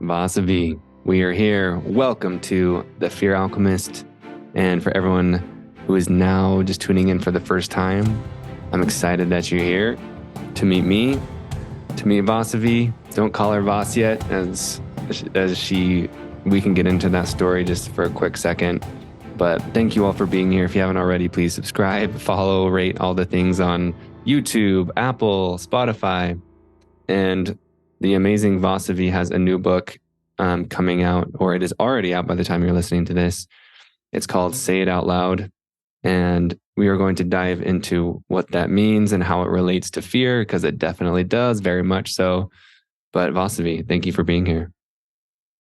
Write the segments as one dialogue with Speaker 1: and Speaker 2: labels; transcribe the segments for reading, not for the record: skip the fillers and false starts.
Speaker 1: Vasavi, we are here. Welcome to the Fear Alchemist. And for everyone who is now just tuning in for the first time, I'm excited that you're here to meet me, to meet Vasavi. Don't call her Vas yet, we can get into that story just for a quick second. But thank you all for being here. If you haven't already, please subscribe, follow, rate all the things on YouTube, Apple, Spotify. And the amazing Vasavi has a new book coming out, or it is already out by the time you're listening to this. It's called Say It Out Loud. And we are going to dive into what that means and how it relates to fear, because it definitely does, very much so. But Vasavi, thank you for being here.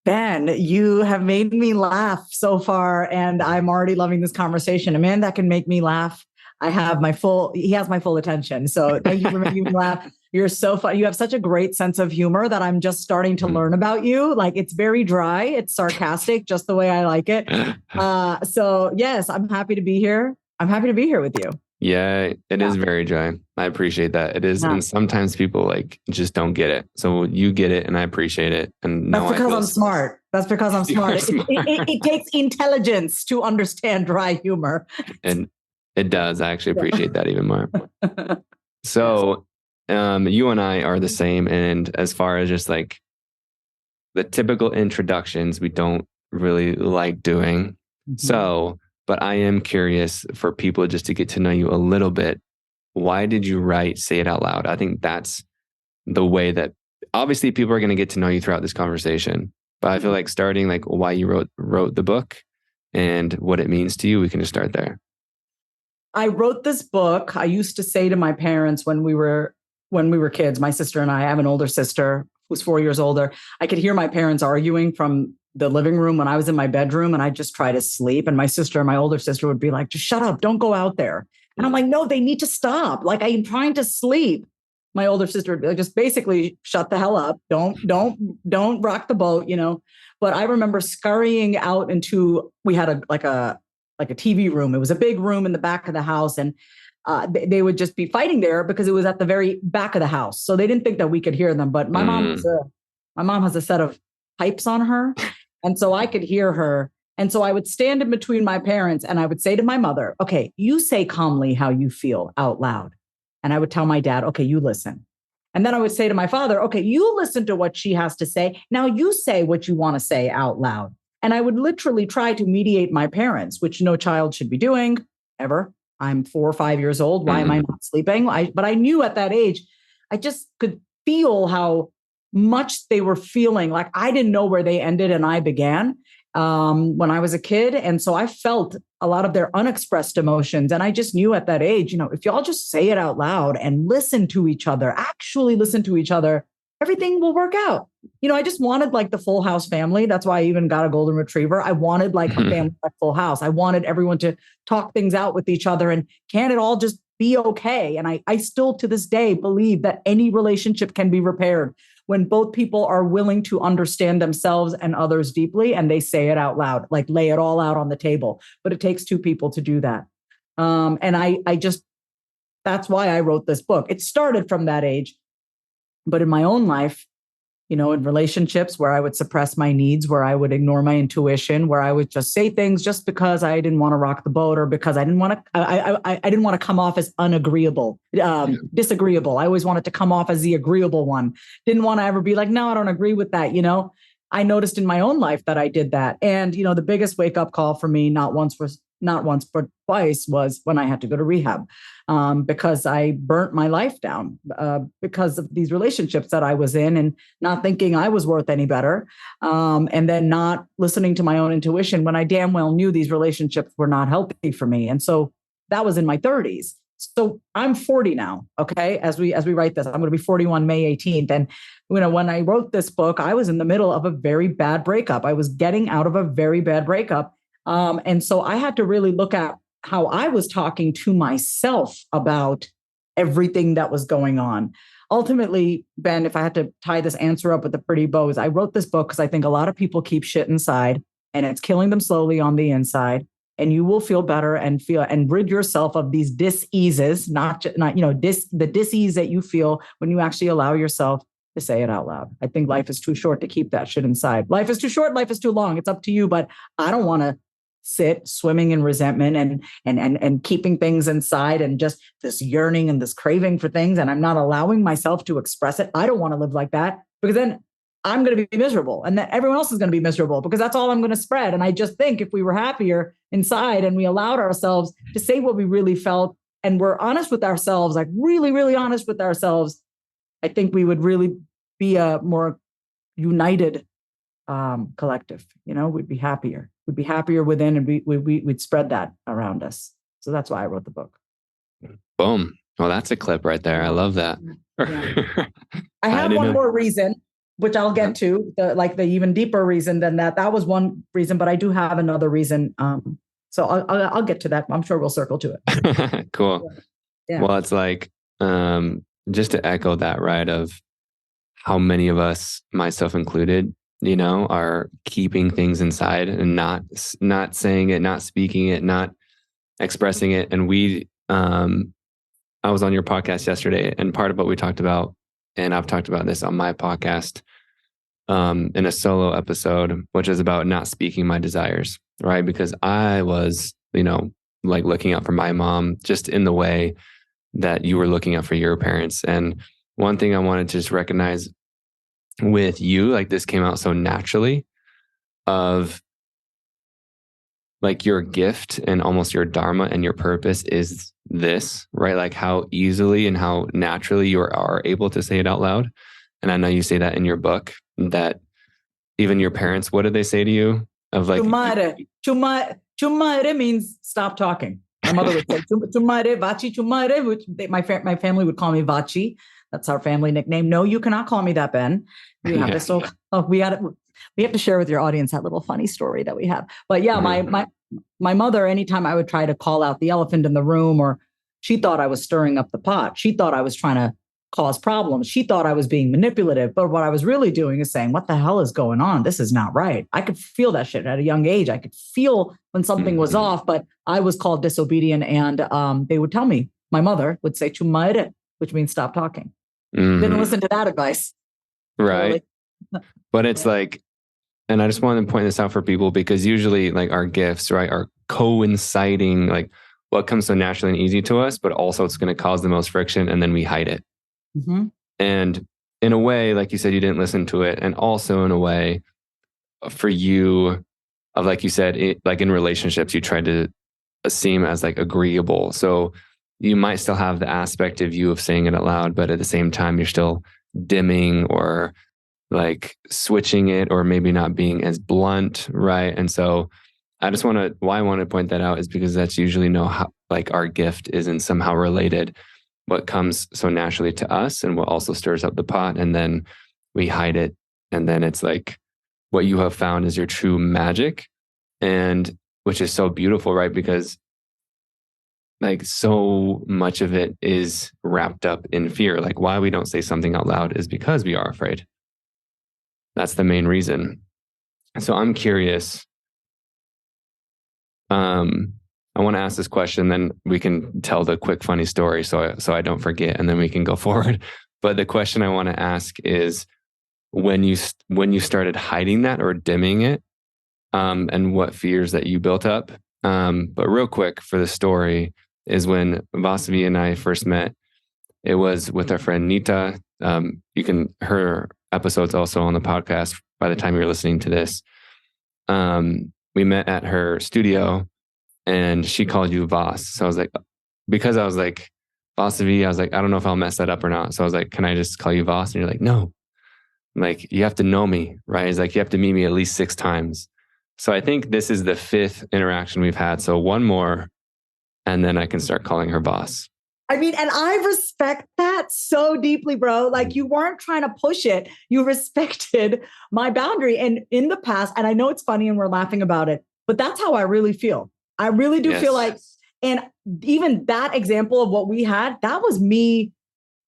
Speaker 2: Ben, you have made me laugh so far, and I'm already loving this conversation. A man that can make me laugh, he has my full attention. So thank you for making me laugh. You're so fun. You have such a great sense of humor that I'm just starting to learn about you. Like, it's very dry. It's sarcastic, just the way I like it. So yes, I'm happy to be here. I'm happy to be here with you.
Speaker 1: Yeah, it is very dry. I appreciate that. It is. Yeah. And sometimes people just don't get it. So you get it and I appreciate it. And
Speaker 2: that's because I'm smart. That's because I'm smart. It takes intelligence to understand dry humor.
Speaker 1: And it does. I actually appreciate that even more. So you and I are the same. And as far as just like the typical introductions, we don't really like doing. Mm-hmm. So, but I am curious for people just to get to know you a little bit. Why did you write Say It Out Loud? I think that's the way that obviously people are going to get to know you throughout this conversation. But I feel like starting like why you wrote the book and what it means to you, we can just start there.
Speaker 2: I wrote this book. I used to say to my parents when we were kids, my sister and I have an older sister who's 4 years older. I could hear my parents arguing from the living room when I was in my bedroom, and I'd just try to sleep. And my older sister would be like, just shut up, don't go out there. And I'm like, no, they need to stop. Like, I'm trying to sleep. My older sister would be like, just basically shut the hell up. Don't rock the boat, But I remember scurrying out into, we had a TV room. It was a big room in the back of the house. And they would just be fighting there because it was at the very back of the house. So they didn't think that we could hear them. But my mom has a set of pipes on her. And so I could hear her. And so I would stand in between my parents and I would say to my mother, okay, you say calmly how you feel out loud. And I would tell my dad, okay, you listen. And then I would say to my father, okay, you listen to what she has to say. Now you say what you want to say out loud. And I would literally try to mediate my parents, which no child should be doing ever. I'm 4 or 5 years old. Why am I not sleeping? But I knew at that age, I just could feel how much they were feeling. Like I didn't know where they ended and I began when I was a kid. And so I felt a lot of their unexpressed emotions. And I just knew at that age, if y'all just say it out loud and listen to each other, actually listen to each other, everything will work out. I just wanted like the Full House family. That's why I even got a golden retriever. I wanted like a family like Full House. I wanted everyone to talk things out with each other. And can it all just be okay? And I still to this day believe that any relationship can be repaired when both people are willing to understand themselves and others deeply and they say it out loud, like lay it all out on the table. But it takes two people to do that. And that's why I wrote this book. It started from that age. But in my own life, in relationships where I would suppress my needs, where I would ignore my intuition, where I would just say things just because I didn't want to rock the boat or because I didn't want to, I didn't want to come off as disagreeable. I always wanted to come off as the agreeable one. Didn't want to ever be like, no, I don't agree with that. I noticed in my own life that I did that. And, the biggest wake up call for me, not once, but twice, was when I had to go to rehab because I burnt my life down because of these relationships that I was in and not thinking I was worth any better. And then not listening to my own intuition when I damn well knew these relationships were not healthy for me. And so that was in my 30s. So I'm 40 now. Okay. As we write this, I'm going to be 41 May 18th. And when I wrote this book, I was in the middle of a very bad breakup. I was getting out of a very bad breakup. And so I had to really look at how I was talking to myself about everything that was going on. Ultimately, Ben, if I had to tie this answer up with the pretty bows, I wrote this book because I think a lot of people keep shit inside and it's killing them slowly on the inside. And you will feel better and rid yourself of these dis-eases, the dis-ease that you feel when you actually allow yourself to say it out loud. I think life is too short to keep that shit inside. Life is too short. Life is too long. It's up to you. But I don't want to sit swimming in resentment and keeping things inside and just this yearning and this craving for things. And I'm not allowing myself to express it. I don't want to live like that, because then I'm going to be miserable, and then everyone else is going to be miserable, because that's all I'm going to spread. And I just think if we were happier inside and we allowed ourselves to say what we really felt, and we're honest with ourselves, like really, really honest with ourselves, I think we would really be a more united collective. We'd be happier. We'd be happier within, and we'd spread that around us. So that's why I wrote the book.
Speaker 1: Boom. Well, that's a clip right there. I love that.
Speaker 2: Yeah. I have one more reason, which I'll get to, the even deeper reason than that. That was one reason, but I do have another reason. So I'll get to that. I'm sure we'll circle to it.
Speaker 1: Cool. Yeah. Well, it's like, just to echo that, right, of how many of us, myself included, are keeping things inside and not saying it, not speaking it, not expressing it. And I was on your podcast yesterday, and part of what we talked about, and I've talked about this on my podcast, in a solo episode, which is about not speaking my desires, right? Because I was, like looking out for my mom just in the way that you were looking out for your parents. And one thing I wanted to just recognize with you, like this came out so naturally, of like your gift and almost your dharma and your purpose is this, right? Like how easily and how naturally you are able to say it out loud. And I know you say that in your book, that even your parents, what did they say to you? Of like,
Speaker 2: chumare means stop talking. My mother would say chumare, vachi chumare, which my family would call me Vachi. That's our family nickname. No, you cannot call me that, Ben. We have this. So we have to share with your audience that little funny story that we have. But yeah, my mother, anytime I would try to call out the elephant in the room, or she thought I was stirring up the pot. She thought I was trying to cause problems. She thought I was being manipulative. But what I was really doing is saying, what the hell is going on? This is not right. I could feel that shit at a young age. I could feel when something was off, but I was called disobedient. And they would tell me, my mother would say, chumaire, which means stop talking. Didn't listen to that advice.
Speaker 1: Right. Really. But it's like, and I just want to point this out for people, because usually like our gifts, right, are coinciding, like what comes so naturally and easy to us, but also it's going to cause the most friction, and then we hide it. Mm-hmm. And in a way, like you said, you didn't listen to it. And also in a way for you, of like you said, like in relationships, you try to seem as like agreeable. So you might still have the aspect of you of saying it out loud, but at the same time, you're still dimming or like switching it, or maybe not being as blunt, right? And so why I want to point that out is because that's usually how like our gift isn't somehow related. What comes so naturally to us and what also stirs up the pot, and then we hide it. And then it's like what you have found is your true magic, and which is so beautiful, right? Because like so much of it is wrapped up in fear. Like why we don't say something out loud is because we are afraid. That's the main reason. So I'm curious. I want to ask this question, then we can tell the quick funny story so I don't forget, and then we can go forward. But the question I want to ask is when you started hiding that or dimming it, and what fears that you built up. But real quick for the story is when Vasavi and I first met, it was with our friend Nita. Her episode's also on the podcast by the time you're listening to this. We met at her studio, and she called you Vas. So I was like, because I was like, Vasavi, I was like, I don't know if I'll mess that up or not. So I was like, can I just call you Vas? And you're like, no, like you have to know me, right? It's like, you have to meet me at least 6 times. So I think this is the 5th interaction we've had. So one more, and then I can start calling her Vas.
Speaker 2: I mean, and I respect that so deeply, bro. Like you weren't trying to push it. You respected my boundary. And in the past, and I know it's funny and we're laughing about it, but that's how I really feel. I really do feel like, and even that example of what we had, that was me.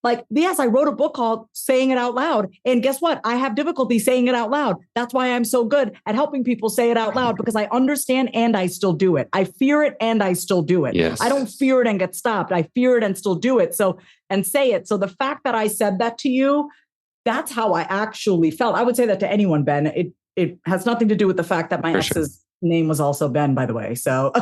Speaker 2: Like, yes, I wrote a book called Saying It Out Loud. And guess what? I have difficulty saying it out loud. That's why I'm so good at helping people say it out loud, because I understand and I still do it. I fear it and I still do it.
Speaker 1: Yes.
Speaker 2: I don't fear it and get stopped. I fear it and still do it. So, and say it. So the fact that I said that to you, that's how I actually felt. I would say that to anyone, Ben. It has nothing to do with the fact that my ex's name was also Ben, by the way. So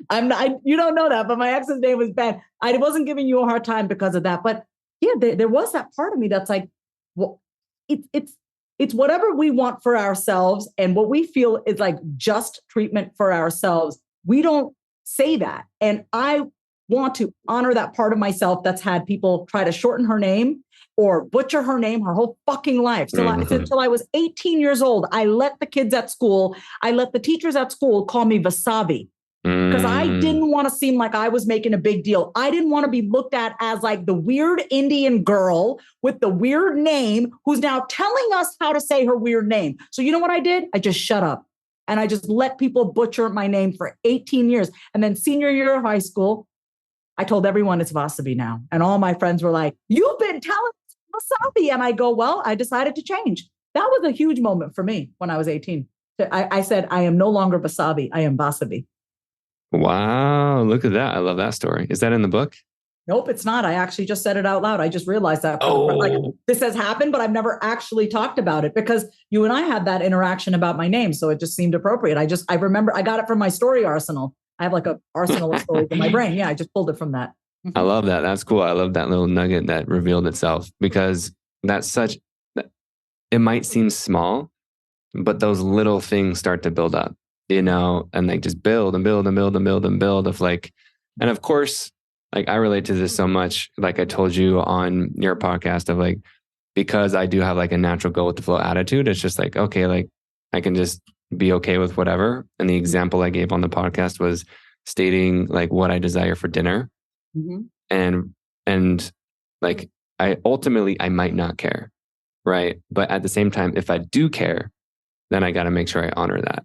Speaker 2: I'm not, you don't know that, but my ex's name was Ben. I wasn't giving you a hard time because of that. But yeah, there was that part of me that's like, well, it's whatever we want for ourselves and what we feel is like just treatment for ourselves. We don't say that. And I want to honor that part of myself that's had people try to shorten her name or butcher her name her whole fucking life. So until I was 18 years old, I let the kids at school, I let the teachers at school call me Vasavi because I didn't want to seem like I was making a big deal. I didn't want to be looked at as like the weird Indian girl with the weird name who's now telling us how to say her weird name. So you know what I did? I just shut up and I just let people butcher my name for 18 years. And then senior year of high school, I told everyone it's Vasavi now. And all my friends were like, you've been telling Vasavi. And I go, well, I decided to change. That was a huge moment for me when I was 18. I said, I am no longer Vasavi. I am Vasavi.
Speaker 1: Wow. Look at that. I love that story. Is that in the book?
Speaker 2: Nope, it's not. I actually just said it out loud. I just realized that like, this has happened, but I've never actually talked about it because you and I had that interaction about my name. So it just seemed appropriate. I remember I got it from my story arsenal. I have like an arsenal of stories in my brain. Yeah, I just pulled it from that.
Speaker 1: I love that. That's cool. I love that little nugget that revealed itself because it might seem small, but those little things start to build up, and like just build and build and build and build and build of like, and of course, like I relate to this so much, like I told you on your podcast of like, because I do have like a natural go with the flow attitude. It's just like, okay, like I can just be okay with whatever. And the example I gave on the podcast was stating like what I desire for dinner. And like, I might not care. Right. But at the same time, if I do care, then I got to make sure I honor that.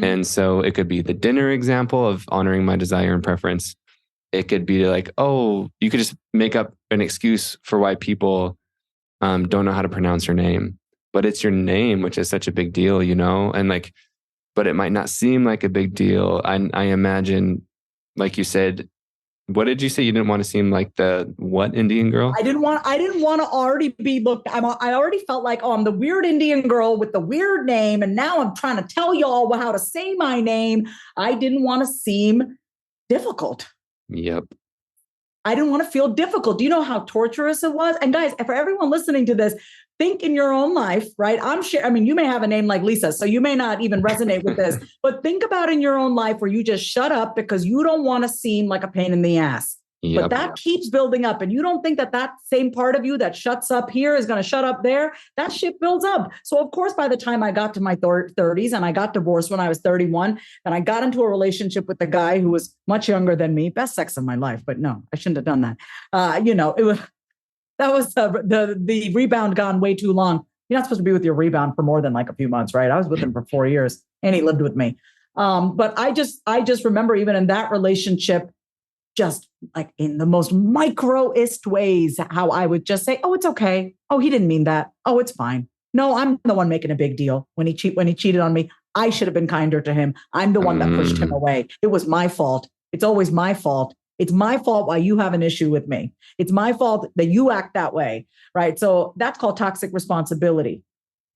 Speaker 1: And so it could be the dinner example of honoring my desire and preference. It could be like, oh, you could just make up an excuse for why people don't know how to pronounce your name, but it's your name, which is such a big deal, and like, but it might not seem like a big deal. I imagine, like you said, what did you say? You didn't want to seem like the what Indian girl? I didn't want
Speaker 2: to already be looked. I already felt like, oh, I'm the weird Indian girl with the weird name. And now I'm trying to tell y'all how to say my name. I didn't want to seem difficult.
Speaker 1: Yep.
Speaker 2: I didn't want to feel difficult. Do you know how torturous it was? And guys, for everyone listening to this, think in your own life, right? You may have a name like Lisa, so you may not even resonate with this, but think about in your own life where you just shut up because you don't want to seem like a pain in the ass. Yep. But that keeps building up. And you don't think that same part of you that shuts up here is going to shut up there. That shit builds up. So of course, by the time I got to my 30s and I got divorced when I was 31, and I got into a relationship with a guy who was much younger than me, best sex of my life. But no, I shouldn't have done that. That was the rebound gone way too long. You're not supposed to be with your rebound for more than like a few months, right? I was with him for 4 years and he lived with me. But I just remember even in that relationship, just like in the most microist ways, how I would just say, oh, it's okay. Oh, he didn't mean that. Oh, it's fine. No, I'm the one making a big deal when he cheated on me. I should have been kinder to him. I'm the one that pushed him away. It was my fault. It's always my fault. It's my fault why you have an issue with me. It's my fault that you act that way, right? So that's called toxic responsibility.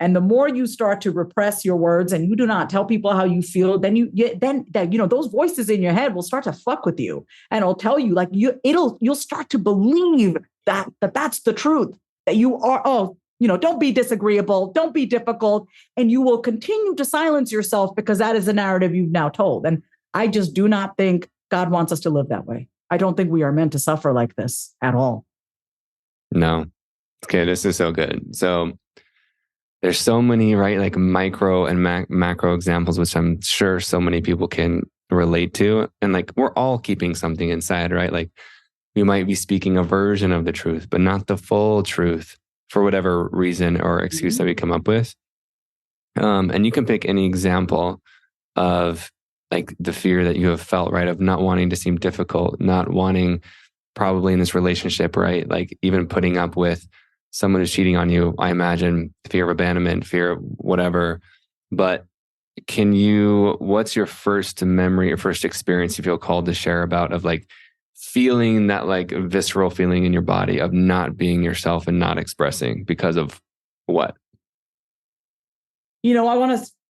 Speaker 2: And the more you start to repress your words and you do not tell people how you feel, then those voices in your head will start to fuck with you, and it'll tell you like you'll start to believe that's the truth, that you are, don't be disagreeable, don't be difficult, and you will continue to silence yourself because that is the narrative you've now told. And I just do not think God wants us to live that way. I don't think we are meant to suffer like this at all.
Speaker 1: No. Okay, this is so good. So there's so many, right, like micro and macro examples, which I'm sure so many people can relate to. And like, we're all keeping something inside, right? Like we might be speaking a version of the truth, but not the full truth for whatever reason or excuse that we come up with. And you can pick any example of like the fear that you have felt, right? Of not wanting to seem difficult, not wanting probably in this relationship, right? Like even putting up with someone who's cheating on you, I imagine fear of abandonment, fear of whatever. But what's your first memory or first experience you feel called to share about of like feeling that like visceral feeling in your body of not being yourself and not expressing because of what?
Speaker 2: You know,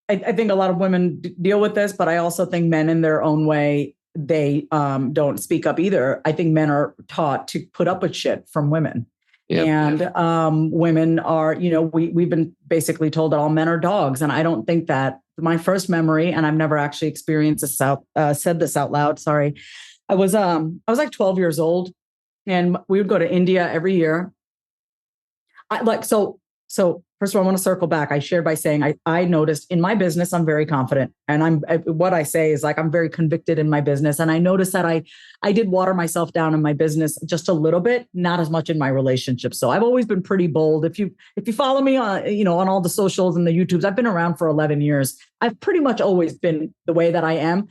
Speaker 2: I think a lot of women deal with this, but I also think men in their own way, they don't speak up either. I think men are taught to put up with shit from women. Yep. And women are, you know, we've been basically told that all men are dogs. And I don't think that. My first memory, and I've never actually experienced this said this out loud. Sorry. I was like 12 years old, and we would go to India every year. So first of all, I want to circle back. I shared by saying I noticed in my business, I'm very confident. And what I say is like, I'm very convicted in my business. And I noticed that I did water myself down in my business just a little bit, not as much in my relationship. So I've always been pretty bold. If you follow me on, you know, on all the socials and the YouTubes, I've been around for 11 years. I've pretty much always been the way that I am.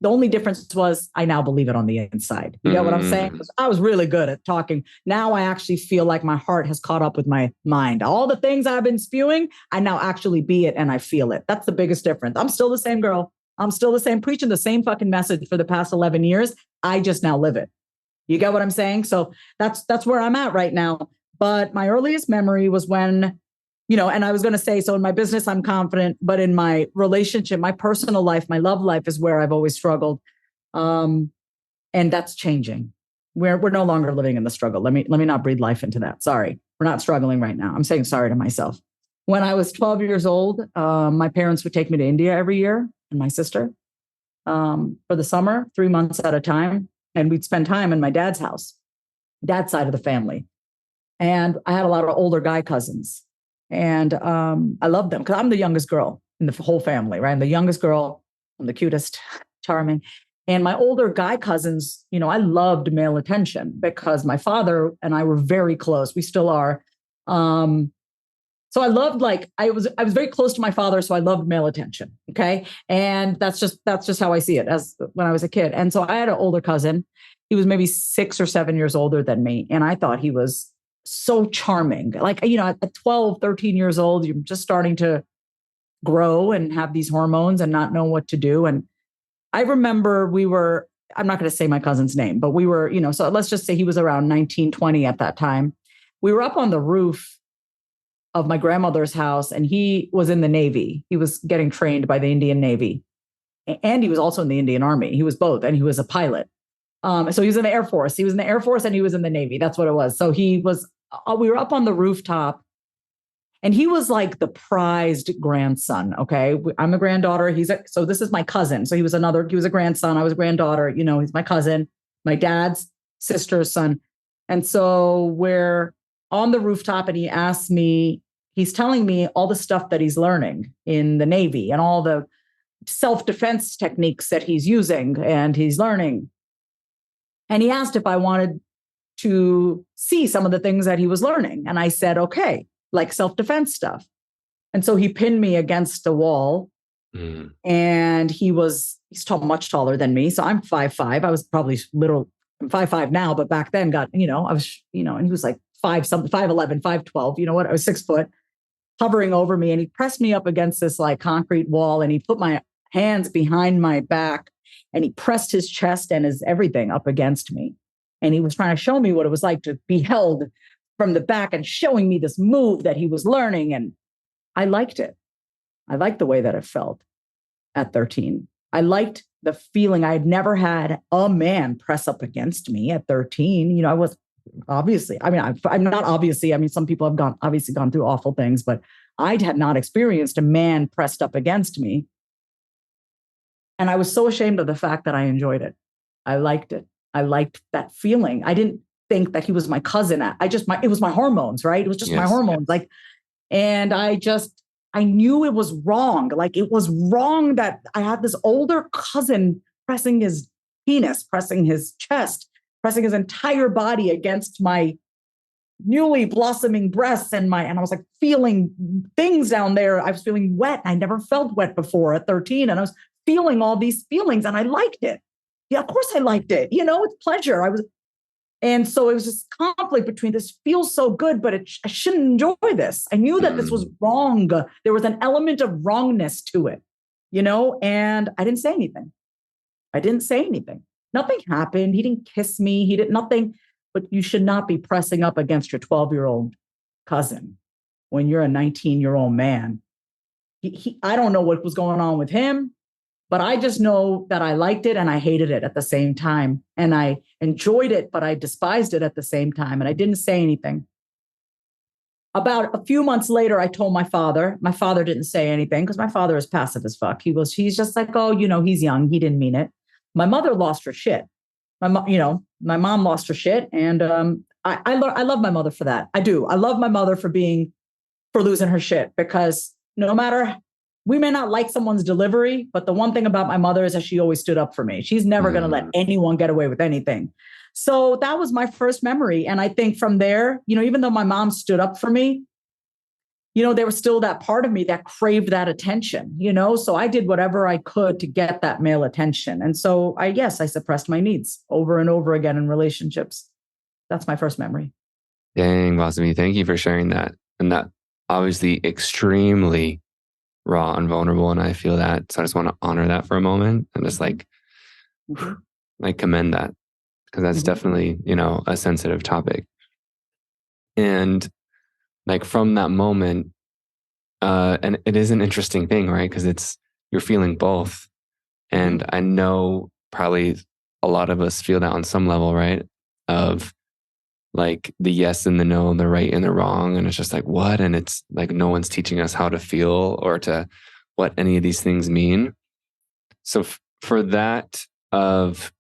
Speaker 2: The only difference was I now believe it on the inside. You get what I'm saying? I was really good at talking. Now I actually feel like my heart has caught up with my mind. All the things I've been spewing, I now actually be it and I feel it. That's the biggest difference. I'm still the same girl. I'm still the same, preaching the same fucking message for the past 11 years. I just now live it. You get what I'm saying? So that's where I'm at right now. But my earliest memory was when, you know, and I was going to say, so in my business, I'm confident, but in my relationship, my personal life, my love life is where I've always struggled. And that's changing. We're no longer living in the struggle. Let me not breathe life into that. Sorry. We're not struggling right now. I'm saying sorry to myself. When I was 12 years old, my parents would take me to India every year, and my sister, for the summer, 3 months at a time. And we'd spend time in my dad's house, dad's side of the family. And I had a lot of older guy cousins. And I loved them because I'm the youngest girl in the whole family, right? I'm the youngest girl. I'm the cutest, charming. And my older guy cousins, you know, I loved male attention because my father and I were very close. We still are. So I loved, like, I was very close to my father. So I loved male attention. Okay. And that's just how I see it as when I was a kid. And so I had an older cousin. He was maybe 6 or 7 years older than me. And I thought he was so charming. Like, you know, at 12, 13 years old, you're just starting to grow and have these hormones and not know what to do. And I remember I'm not going to say my cousin's name, but we were, you know, so let's just say he was around 19, 20 at that time. We were up on the roof of my grandmother's house, and he was in the Navy. He was getting trained by the Indian Navy. And he was also in the Indian Army. He was both, and he was a pilot. So he was in the Air Force. He was in the Air Force and he was in the Navy. That's what it was. So we were up on the rooftop, and he was like the prized grandson. Okay. I'm a granddaughter. So this is my cousin. So he was a grandson. I was a granddaughter. You know, he's my cousin, my dad's sister's son. And so we're on the rooftop, and he's telling me all the stuff that he's learning in the Navy and all the self-defense techniques that he's using and he's learning. And he asked if I wanted to see some of the things that he was learning. And I said, okay, like self-defense stuff. And so he pinned me against the wall. And he's much taller than me. So I'm 5'5". I was probably I'm 5'5" now, but back then I was, you know, and he was like 5'11", 5'12", you know what? I was 6 foot, hovering over me. And he pressed me up against this like concrete wall, and he put my hands behind my back, and he pressed his chest and his everything up against me. And he was trying to show me what it was like to be held from the back and showing me this move that he was learning. And I liked it. I liked the way that it felt at 13. I liked the feeling. I had never had a man press up against me at 13. You know, I was obviously, I mean, I'm not obviously, I mean, some people have obviously gone through awful things, but I had not experienced a man pressed up against me. And I was so ashamed of the fact that I enjoyed it. I liked it. I liked that feeling. I didn't think that he was my cousin. It was my hormones, right? It was just my hormones. Like, and I knew it was wrong. Like, it was wrong that I had this older cousin pressing his penis, pressing his chest, pressing his entire body against my newly blossoming breasts and I was like feeling things down there. I was feeling wet. I never felt wet before at 13. And I was feeling all these feelings, and I liked it. Yeah, of course I liked it. You know, it's pleasure. And so it was this conflict between this feels so good, but I shouldn't enjoy this. I knew that this was wrong. There was an element of wrongness to it, you know, and I didn't say anything. Nothing happened. He didn't kiss me. He did nothing. But you should not be pressing up against your 12-year-old cousin when you're a 19-year-old man. I don't know what was going on with him, but I just know that I liked it and I hated it at the same time. And I enjoyed it, but I despised it at the same time. And I didn't say anything. About a few months later, I told my father. My father didn't say anything because my father is passive as fuck. He's just like, oh, he's young. He didn't mean it. My mother lost her shit. My mom lost her shit. And I love my mother for that. I do. I love my mother for losing her shit, because no matter, we may not like someone's delivery, but the one thing about my mother is that she always stood up for me. She's never going to let anyone get away with anything. So that was my first memory. And I think from there, even though my mom stood up for me, there was still that part of me that craved that attention, so I did whatever I could to get that male attention. And so I suppressed my needs over and over again in relationships. That's my first memory.
Speaker 1: Dang, Vasavi, thank you for sharing that. And that obviously extremely raw and vulnerable. And I feel that. So I just want to honor that for a moment and just commend that, because that's definitely, a sensitive topic. And from that moment, and it is an interesting thing, right? Because you're feeling both. And I know probably a lot of us feel that on some level, right? Of the yes and the no, the right and the wrong. And it's just what? And it's no one's teaching us how to feel or to what any of these things mean. So for that, of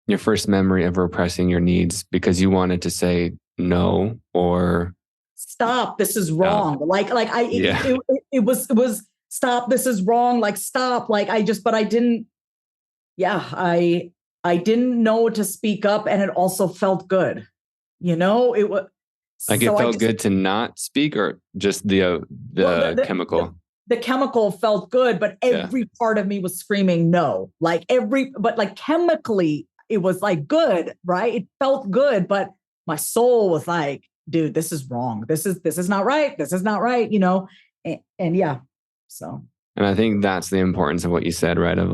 Speaker 1: your first memory of repressing your needs because you wanted to say no or
Speaker 2: stop, this is wrong. It was stop, this is wrong. Stop. But I didn't, I didn't know to speak up, and it also felt good. It was
Speaker 1: it felt good to not speak, or just the chemical.
Speaker 2: The chemical felt good, but every part of me was screaming no. Chemically, it was good, right? It felt good, but my soul was like, dude, this is wrong. This is not right. This is not right, and yeah. So.
Speaker 1: And I think that's the importance of what you said, right? Of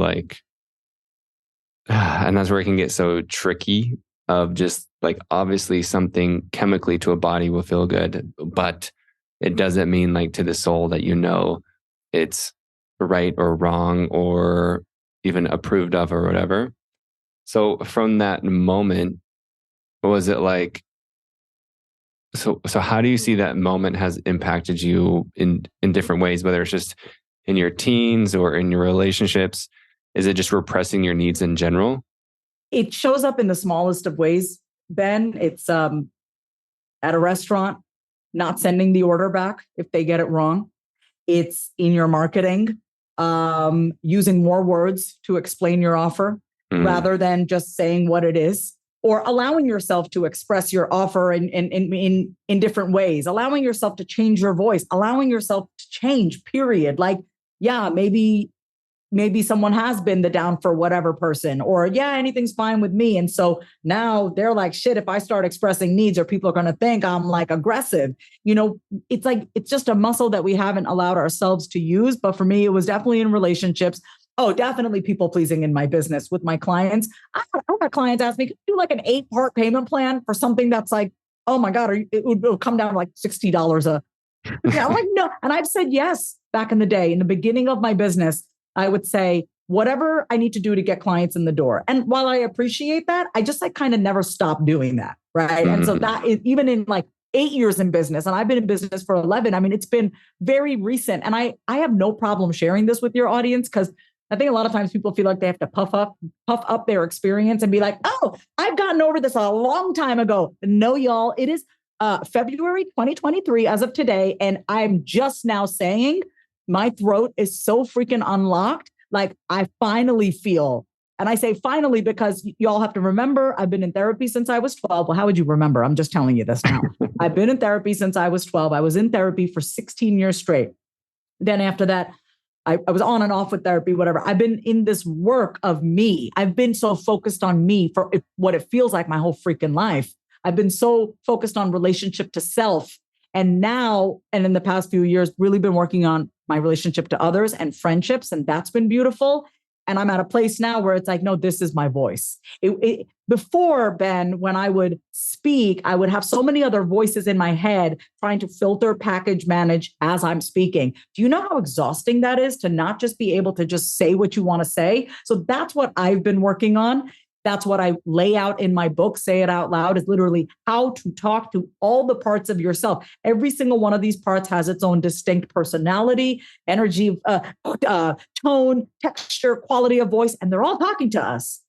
Speaker 1: and that's where it can get so tricky, of just obviously something chemically to a body will feel good, but it doesn't mean to the soul that it's right or wrong or even approved of or whatever. So from that moment, what was it like? So how do you see that moment has impacted you in different ways, whether it's just in your teens or in your relationships? Is it just repressing your needs in general?
Speaker 2: It shows up in the smallest of ways, Ben. It's at a restaurant, not sending the order back if they get it wrong. It's in your marketing, using more words to explain your offer rather than just saying what it is, or allowing yourself to express your offer in different ways, allowing yourself to change your voice, allowing yourself to change, period. Maybe someone has been the down for whatever person, or anything's fine with me. And so now they're like, shit, if I start expressing needs, or people are going to think I'm aggressive. It's just a muscle that we haven't allowed ourselves to use. But for me, it was definitely in relationships. Oh, definitely people pleasing in my business with my clients. I've got clients ask me, can you do an 8-part payment plan for something that's oh my God, it'll come down to $60 a. I'm no. And I've said yes back in the day. In the beginning of my business, I would say whatever I need to do to get clients in the door. And while I appreciate that, I just kind of never stopped doing that. Right. And so that is even in 8 years in business, and I've been in business for 11. I mean, it's been very recent. And I have no problem sharing this with your audience, because I think a lot of times people feel like they have to puff up their experience and be like, oh, I've gotten over this a long time ago. No, y'all, it is February 2023 as of today. And I'm just now saying my throat is so freaking unlocked. I finally feel, and I say finally because y'all have to remember, I've been in therapy since I was 12. Well, how would you remember? I'm just telling you this now. I've been in therapy since I was 12. I was in therapy for 16 years straight. Then after that, I was on and off with therapy, whatever. I've been in this work of me. I've been so focused on me for what it feels like my whole freaking life. I've been so focused on relationship to self. And now, and in the past few years, really been working on my relationship to others and friendships. And that's been beautiful. And I'm at a place now where it's like, no, this is my voice. Before, Ben, when I would speak, I would have so many other voices in my head trying to filter, package, manage as I'm speaking. Do you know how exhausting that is to not just be able to just say what you want to say? So that's what I've been working on. That's what I lay out in my book, Say It Out Loud, is literally how to talk to all the parts of yourself. Every single one of these parts has its own distinct personality, energy, tone, texture, quality of voice, and they're all talking to us.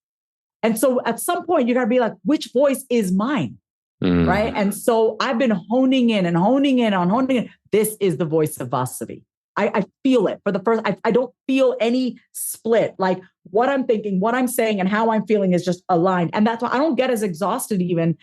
Speaker 2: And so at some point, you got to be like, which voice is mine? Right. And so I've been honing in. This is the voice of Vasavi. I feel it for the first, I don't feel any split. Like what I'm thinking, what I'm saying, and how I'm feeling is just aligned. And that's why I don't get as exhausted even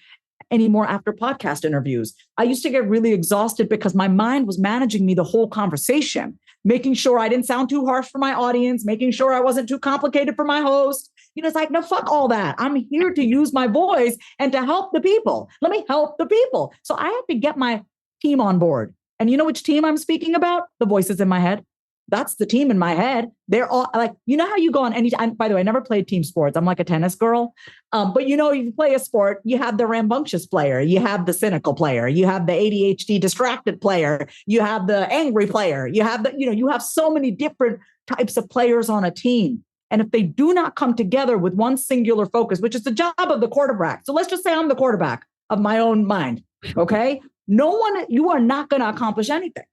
Speaker 2: anymore after podcast interviews. I used to get really exhausted because my mind was managing me the whole conversation, making sure I didn't sound too harsh for my audience, making sure I wasn't too complicated for my host. It's like, no, fuck all that. I'm here to use my voice and to help the people. Let me help the people. So I had to get my team on board. And you know which team I'm speaking about? The voices in my head. That's the team in my head. They're all like, you know how you go on any time. By the way, I never played team sports. I'm like a tennis girl. But if you play a sport, you have the rambunctious player, you have the cynical player, you have the ADHD distracted player, you have the angry player, you have you have so many different types of players on a team. And if they do not come together with one singular focus, which is the job of the quarterback. So let's just say I'm the quarterback of my own mind. Okay. You are not going to accomplish anything.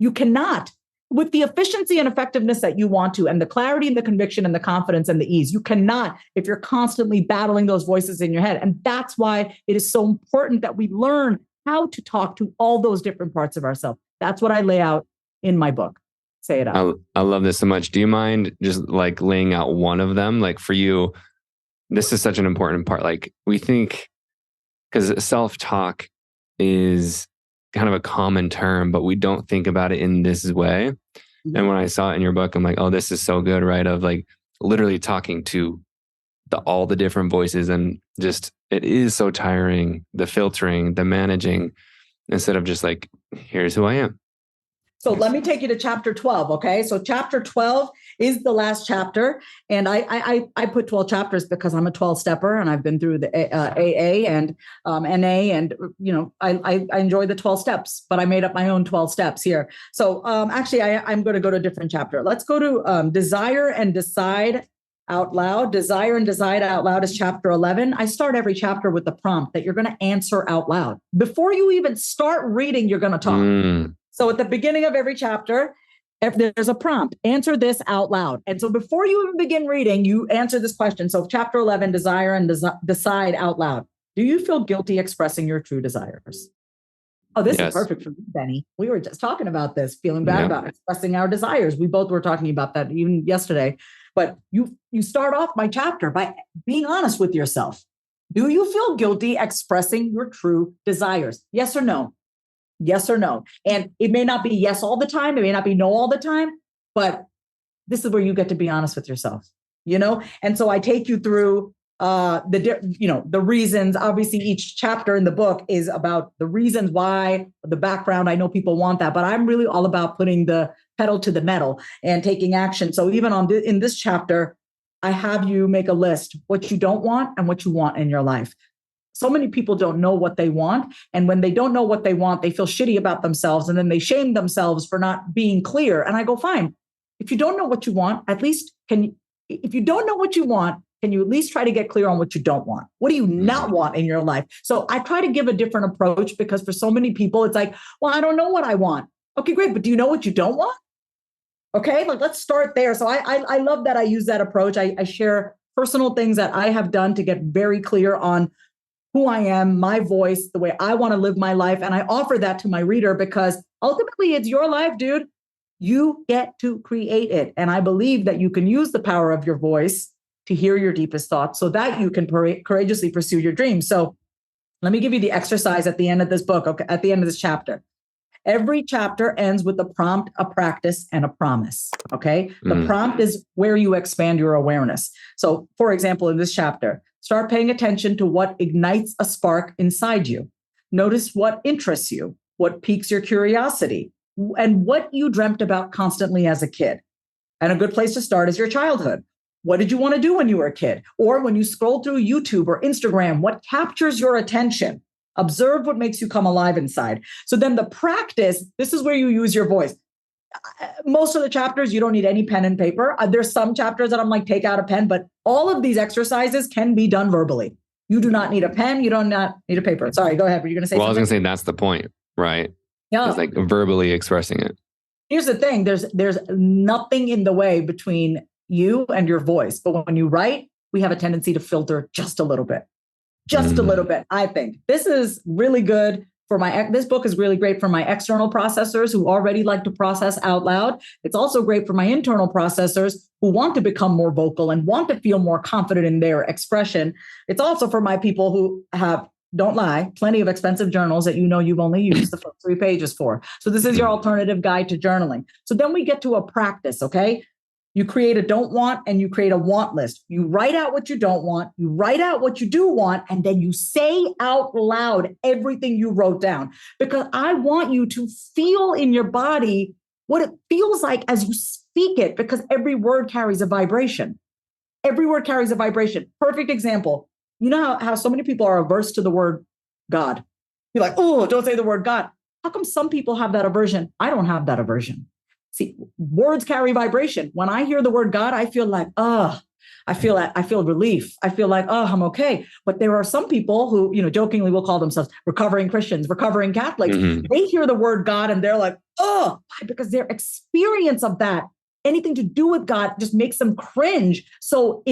Speaker 2: You cannot, with the efficiency and effectiveness that you want to, and the clarity and the conviction and the confidence and the ease, you cannot if you're constantly battling those voices in your head. And that's why it is so important that we learn how to talk to all those different parts of ourselves. That's what I lay out in my book. Say It Out.
Speaker 1: I love this so much. Do you mind just like laying out one of them? Like for you, this is such an important part. Like we think, because self-talk is kind of a common term, but we don't think about it in this way. Mm-hmm. And when I saw it in your book, I'm like, oh, this is so good, right? Of like literally talking to all the different voices, and just, it is so tiring, the filtering, the managing, instead of just like, here's who I am.
Speaker 2: So let me take you to chapter 12. Okay. So chapter 12 is the last chapter. And I put 12 chapters because I'm a 12 stepper and I've been through the AA and NA. And, I enjoy the 12 steps, but I made up my own 12 steps here. So actually, I'm going to go to a different chapter. Let's go to Desire and Decide Out Loud. Desire and Decide Out Loud is chapter 11. I start every chapter with the prompt that you're going to answer out loud. Before you even start reading, you're going to talk. So at the beginning of every chapter, if there's a prompt, answer this out loud. And so before you even begin reading, you answer this question. So chapter 11, Desire and Decide Out Loud. Do you feel guilty expressing your true desires? Oh, this is perfect for me, Benny. We were just talking about this, feeling bad about expressing our desires. We both were talking about that even yesterday. But you start off my chapter by being honest with yourself. Do you feel guilty expressing your true desires? Yes or no? Yes or no. And it may not be yes all the time. It may not be no all the time, but this is where you get to be honest with yourself, And so I take you through the reasons. Obviously, each chapter in the book is about the reasons why, the background. I know people want that, but I'm really all about putting the pedal to the metal and taking action. So even in this chapter, I have you make a list, what you don't want and what you want in your life. So many people don't know what they want. And when they don't know what they want, they feel shitty about themselves. And then they shame themselves for not being clear. And I go, fine. If you don't know what you want, if you don't know what you want, can you at least try to get clear on what you don't want? What do you not want in your life? So I try to give a different approach, because for so many people, it's like, well, I don't know what I want. Okay, great. But do you know what you don't want? Okay, let's start there. So I love that I use that approach. I share personal things that I have done to get very clear on who I am, my voice, the way I want to live my life. And I offer that to my reader because ultimately it's your life, dude. You get to create it. And I believe that you can use the power of your voice to hear your deepest thoughts so that you can courageously pursue your dreams. So let me give you the exercise at the end of this book, okay, at the end of this chapter. Every chapter ends with a prompt, a practice, and a promise. Okay. The prompt is where you expand your awareness. So, for example, in this chapter, start paying attention to what ignites a spark inside you. Notice what interests you, what piques your curiosity, and what you dreamt about constantly as a kid. And a good place to start is your childhood. What did you want to do when you were a kid? Or when you scroll through YouTube or Instagram, what captures your attention? Observe what makes you come alive inside. So then the practice, this is where you use your voice. Most of the chapters, you don't need any pen and paper. There's some chapters that I'm like, take out a pen, but all of these exercises can be done verbally. You do not need a pen. You don't need a paper. Sorry, go ahead. Were you going to say something?
Speaker 1: I was going to say that's the point, right?
Speaker 2: Yeah.
Speaker 1: It's like verbally expressing it.
Speaker 2: Here's the thing. There's nothing in the way between you and your voice. But when you write, we have a tendency to filter just a little bit. Just a little bit, I think. This is really good for this book is really great for my external processors who already like to process out loud. It's also great for my internal processors who want to become more vocal and want to feel more confident in their expression. It's also for my people who have, don't lie, plenty of expensive journals that you've only used the first 3 pages for. So this is your alternative guide to journaling. So then we get to a practice, okay? You create a don't want and you create a want list. You write out what you don't want, you write out what you do want, and then you say out loud everything you wrote down. Because I want you to feel in your body what it feels like as you speak it, because every word carries a vibration. Every word carries a vibration. Perfect example. You know how so many people are averse to the word God. You're like, oh, don't say the word God. How come some people have that aversion? I don't have that aversion. See, words carry vibration. When I hear the word God, I feel like, I feel relief. I feel like, I'm okay. But there are some people who, jokingly will call themselves recovering Christians, recovering Catholics. Mm-hmm. They hear the word God and they're like, because their experience of that, anything to do with God just makes them cringe. So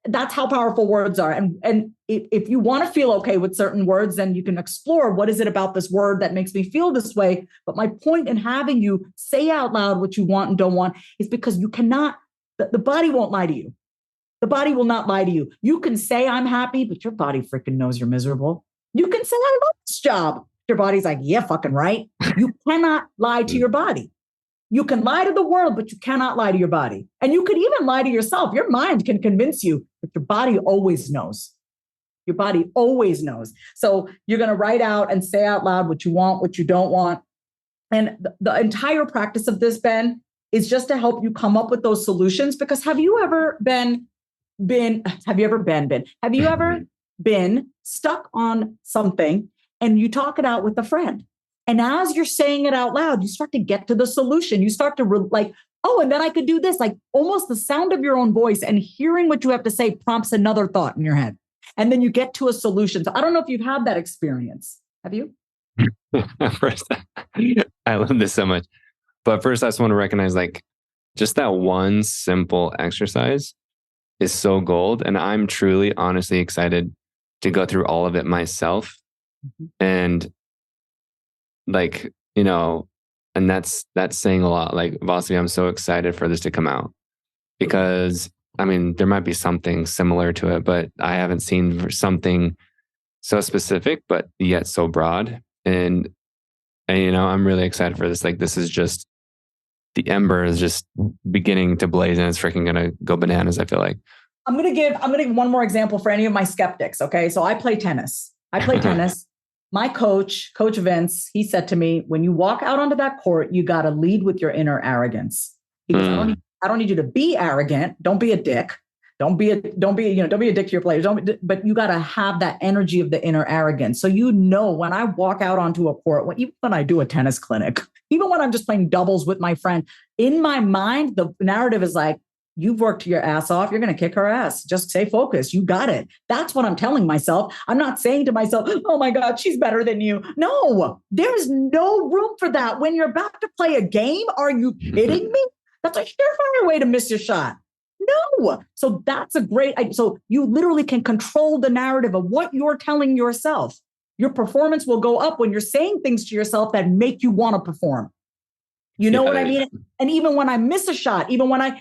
Speaker 2: that's how powerful words are. And if you want to feel okay with certain words, then you can explore what is it about this word that makes me feel this way. But my point in having you say out loud what you want and don't want is because you cannot, the body won't lie to you. The body will not lie to you. You can say I'm happy, but your body freaking knows you're miserable. You can say I love this job. Your body's like, yeah, fucking right. You cannot lie to your body. You can lie to the world, but you cannot lie to your body. And you could even lie to yourself. Your mind can convince you, but your body always knows. Your body always knows. So you're going to write out and say out loud what you want, what you don't want. And the entire practice of this, Ben, is just to help you come up with those solutions. Because have you ever been stuck on something and you talk it out with a friend? And as you're saying it out loud, you start to get to the solution. You start to and then I could do this. Like almost the sound of your own voice and hearing what you have to say prompts another thought in your head. And then you get to a solution. So I don't know if you've had that experience. Have you?
Speaker 1: First, I love this so much. But first, I just want to recognize just that one simple exercise is so gold. And I'm truly, honestly excited to go through all of it myself. Mm-hmm. And and that's saying a lot. Like, Vasavi, I'm so excited for this to come out because, there might be something similar to it, but I haven't seen something so specific, but yet so broad. And I'm really excited for this. Like, this is just, the ember is just beginning to blaze and it's freaking going to go bananas, I feel like.
Speaker 2: I'm going to give one more example for any of my skeptics. Okay. So I play tennis. My coach Vince, he said to me, when you walk out onto that court, you got to lead with your inner arrogance. He goes, I don't need you to be arrogant. Don't be a dick. Don't be a dick to your players. But you got to have that energy of the inner arrogance. So, when I walk out onto a court, even when I do a tennis clinic, even when I'm just playing doubles with my friend, in my mind, the narrative is like, you've worked your ass off. You're going to kick her ass. Just stay focused. You got it. That's what I'm telling myself. I'm not saying to myself, oh my God, she's better than you. No, there's no room for that. When you're about to play a game, are you kidding me? That's a surefire way to miss your shot. No. So that's so you literally can control the narrative of what you're telling yourself. Your performance will go up when you're saying things to yourself that make you want to perform. You know what I mean? And even when I miss a shot, even when I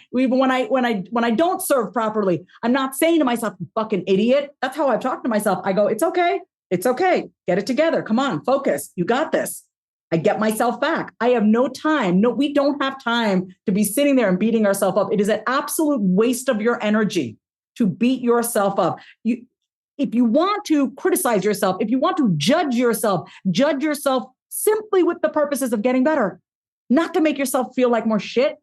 Speaker 2: don't serve properly, I'm not saying to myself, you fucking idiot. That's how I've talked to myself. I go, it's okay. It's okay. Get it together. Come on, focus. You got this. I get myself back. I have no time. No, we don't have time to be sitting there and beating ourselves up. It is an absolute waste of your energy to beat yourself up. If you want to criticize yourself, if you want to judge yourself simply with the purposes of getting better. Not to make yourself feel like more shit.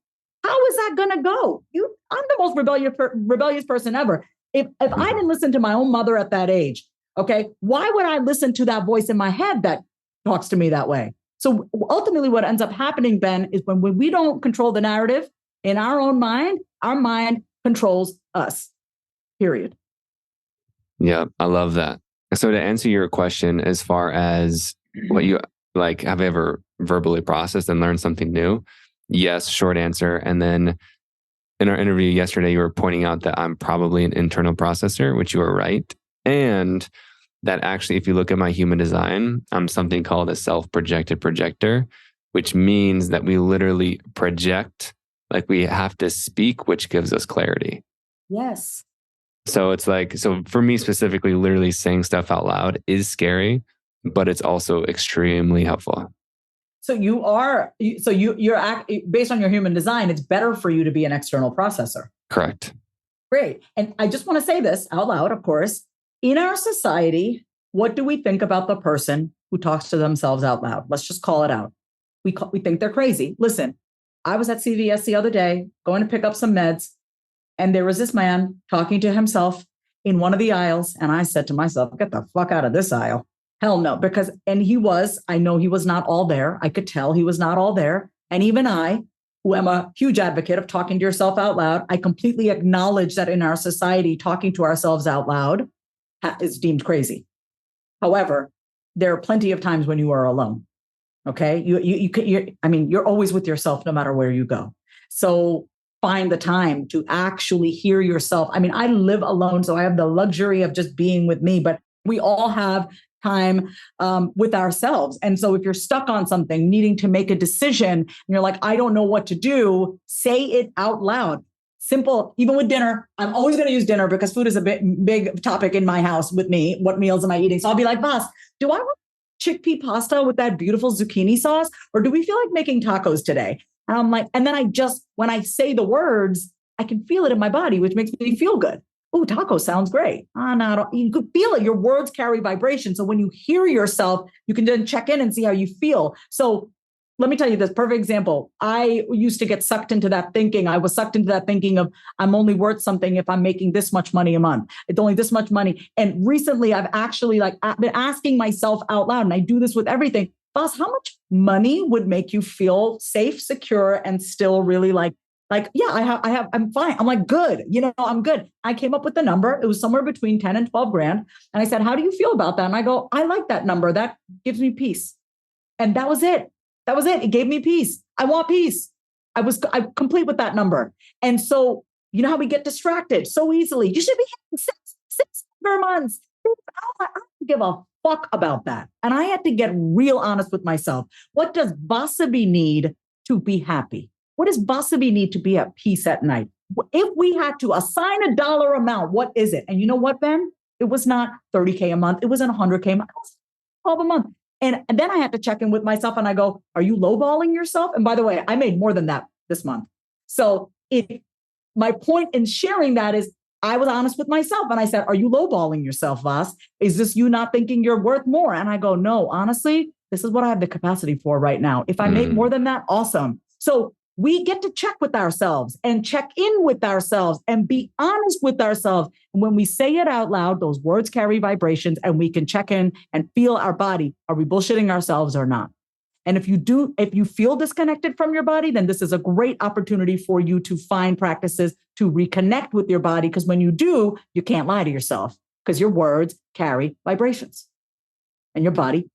Speaker 2: How is that going to go? I'm the most rebellious person ever. If I didn't listen to my own mother at that age, okay, why would I listen to that voice in my head that talks to me that way? So ultimately what ends up happening, Ben, is when we don't control the narrative in our own mind, our mind controls us, period.
Speaker 1: Yeah, I love that. So to answer your question, as far as what you like, have you ever verbally processed and learned something new? Yes, short answer. And then in our interview yesterday, you were pointing out that I'm probably an internal processor, which you were right. And that actually, if you look at my human design, I'm something called a self-projected projector, which means that we literally project, like we have to speak, which gives us clarity.
Speaker 2: Yes.
Speaker 1: So it's like, so for me specifically, literally saying stuff out loud is scary, but it's also extremely helpful.
Speaker 2: So you're based on your human design, it's better for you to be an external processor.
Speaker 1: Correct.
Speaker 2: Great. And I just want to say this out loud, of course. In our society, what do we think about the person who talks to themselves out loud? Let's just call it out. We think they're crazy. Listen, I was at CVS the other day going to pick up some meds, and there was this man talking to himself in one of the aisles. And I said to myself, get the fuck out of this aisle. Hell no. I know he was not all there. I could tell he was not all there. And even I, who am a huge advocate of talking to yourself out loud, I completely acknowledge that in our society, talking to ourselves out loud is deemed crazy. However, there are plenty of times when you are alone. Okay. You're always with yourself no matter where you go. So find the time to actually hear yourself. I mean, I live alone, so I have the luxury of just being with me, but we all have time with ourselves. And so if you're stuck on something, needing to make a decision, and you're like, I don't know what to do, say it out loud. Simple. Even with dinner, I'm always going to use dinner because food is a big topic in my house with me. What meals am I eating? So I'll be like, boss, do I want chickpea pasta with that beautiful zucchini sauce? Or do we feel like making tacos today? And I'm like, and then when I say the words, I can feel it in my body, which makes me feel good. Oh, taco sounds great. No, you could feel it. Your words carry vibration. So when you hear yourself, you can then check in and see how you feel. So let me tell you this perfect example. I used to get sucked into that thinking. I was sucked into that thinking of I'm only worth something if I'm making this much money a month. It's only this much money. And recently I've actually been asking myself out loud, and I do this with everything. Boss, how much money would make you feel safe, secure, and still really I'm fine. I'm like, good. I'm good. I came up with the number. It was somewhere between 10 and 12 grand. And I said, how do you feel about that? And I go, I like that number. That gives me peace. And that was it. It gave me peace. I want peace. I'm complete with that number. And so, you know how we get distracted so easily. You should be hitting six months. I don't give a fuck about that. And I had to get real honest with myself. What does Vasavi need to be happy? What does Vasavi need to be at peace at night? If we had to assign a dollar amount, what is it? And you know what, Ben? It was not 30K a month. It wasn't 100K a month. It was 12 a month. And then I had to check in with myself and I go, are you lowballing yourself? And by the way, I made more than that this month. So my point in sharing that is I was honest with myself and I said, are you lowballing yourself, Vas? Is this you not thinking you're worth more? And I go, no, honestly, this is what I have the capacity for right now. If I make more than that, awesome. So we get to check with ourselves and check in with ourselves and be honest with ourselves. And when we say it out loud, those words carry vibrations and we can check in and feel our body. Are we bullshitting ourselves or not? And if you feel disconnected from your body, then this is a great opportunity for you to find practices to reconnect with your body. Because when you do, you can't lie to yourself because your words carry vibrations and your body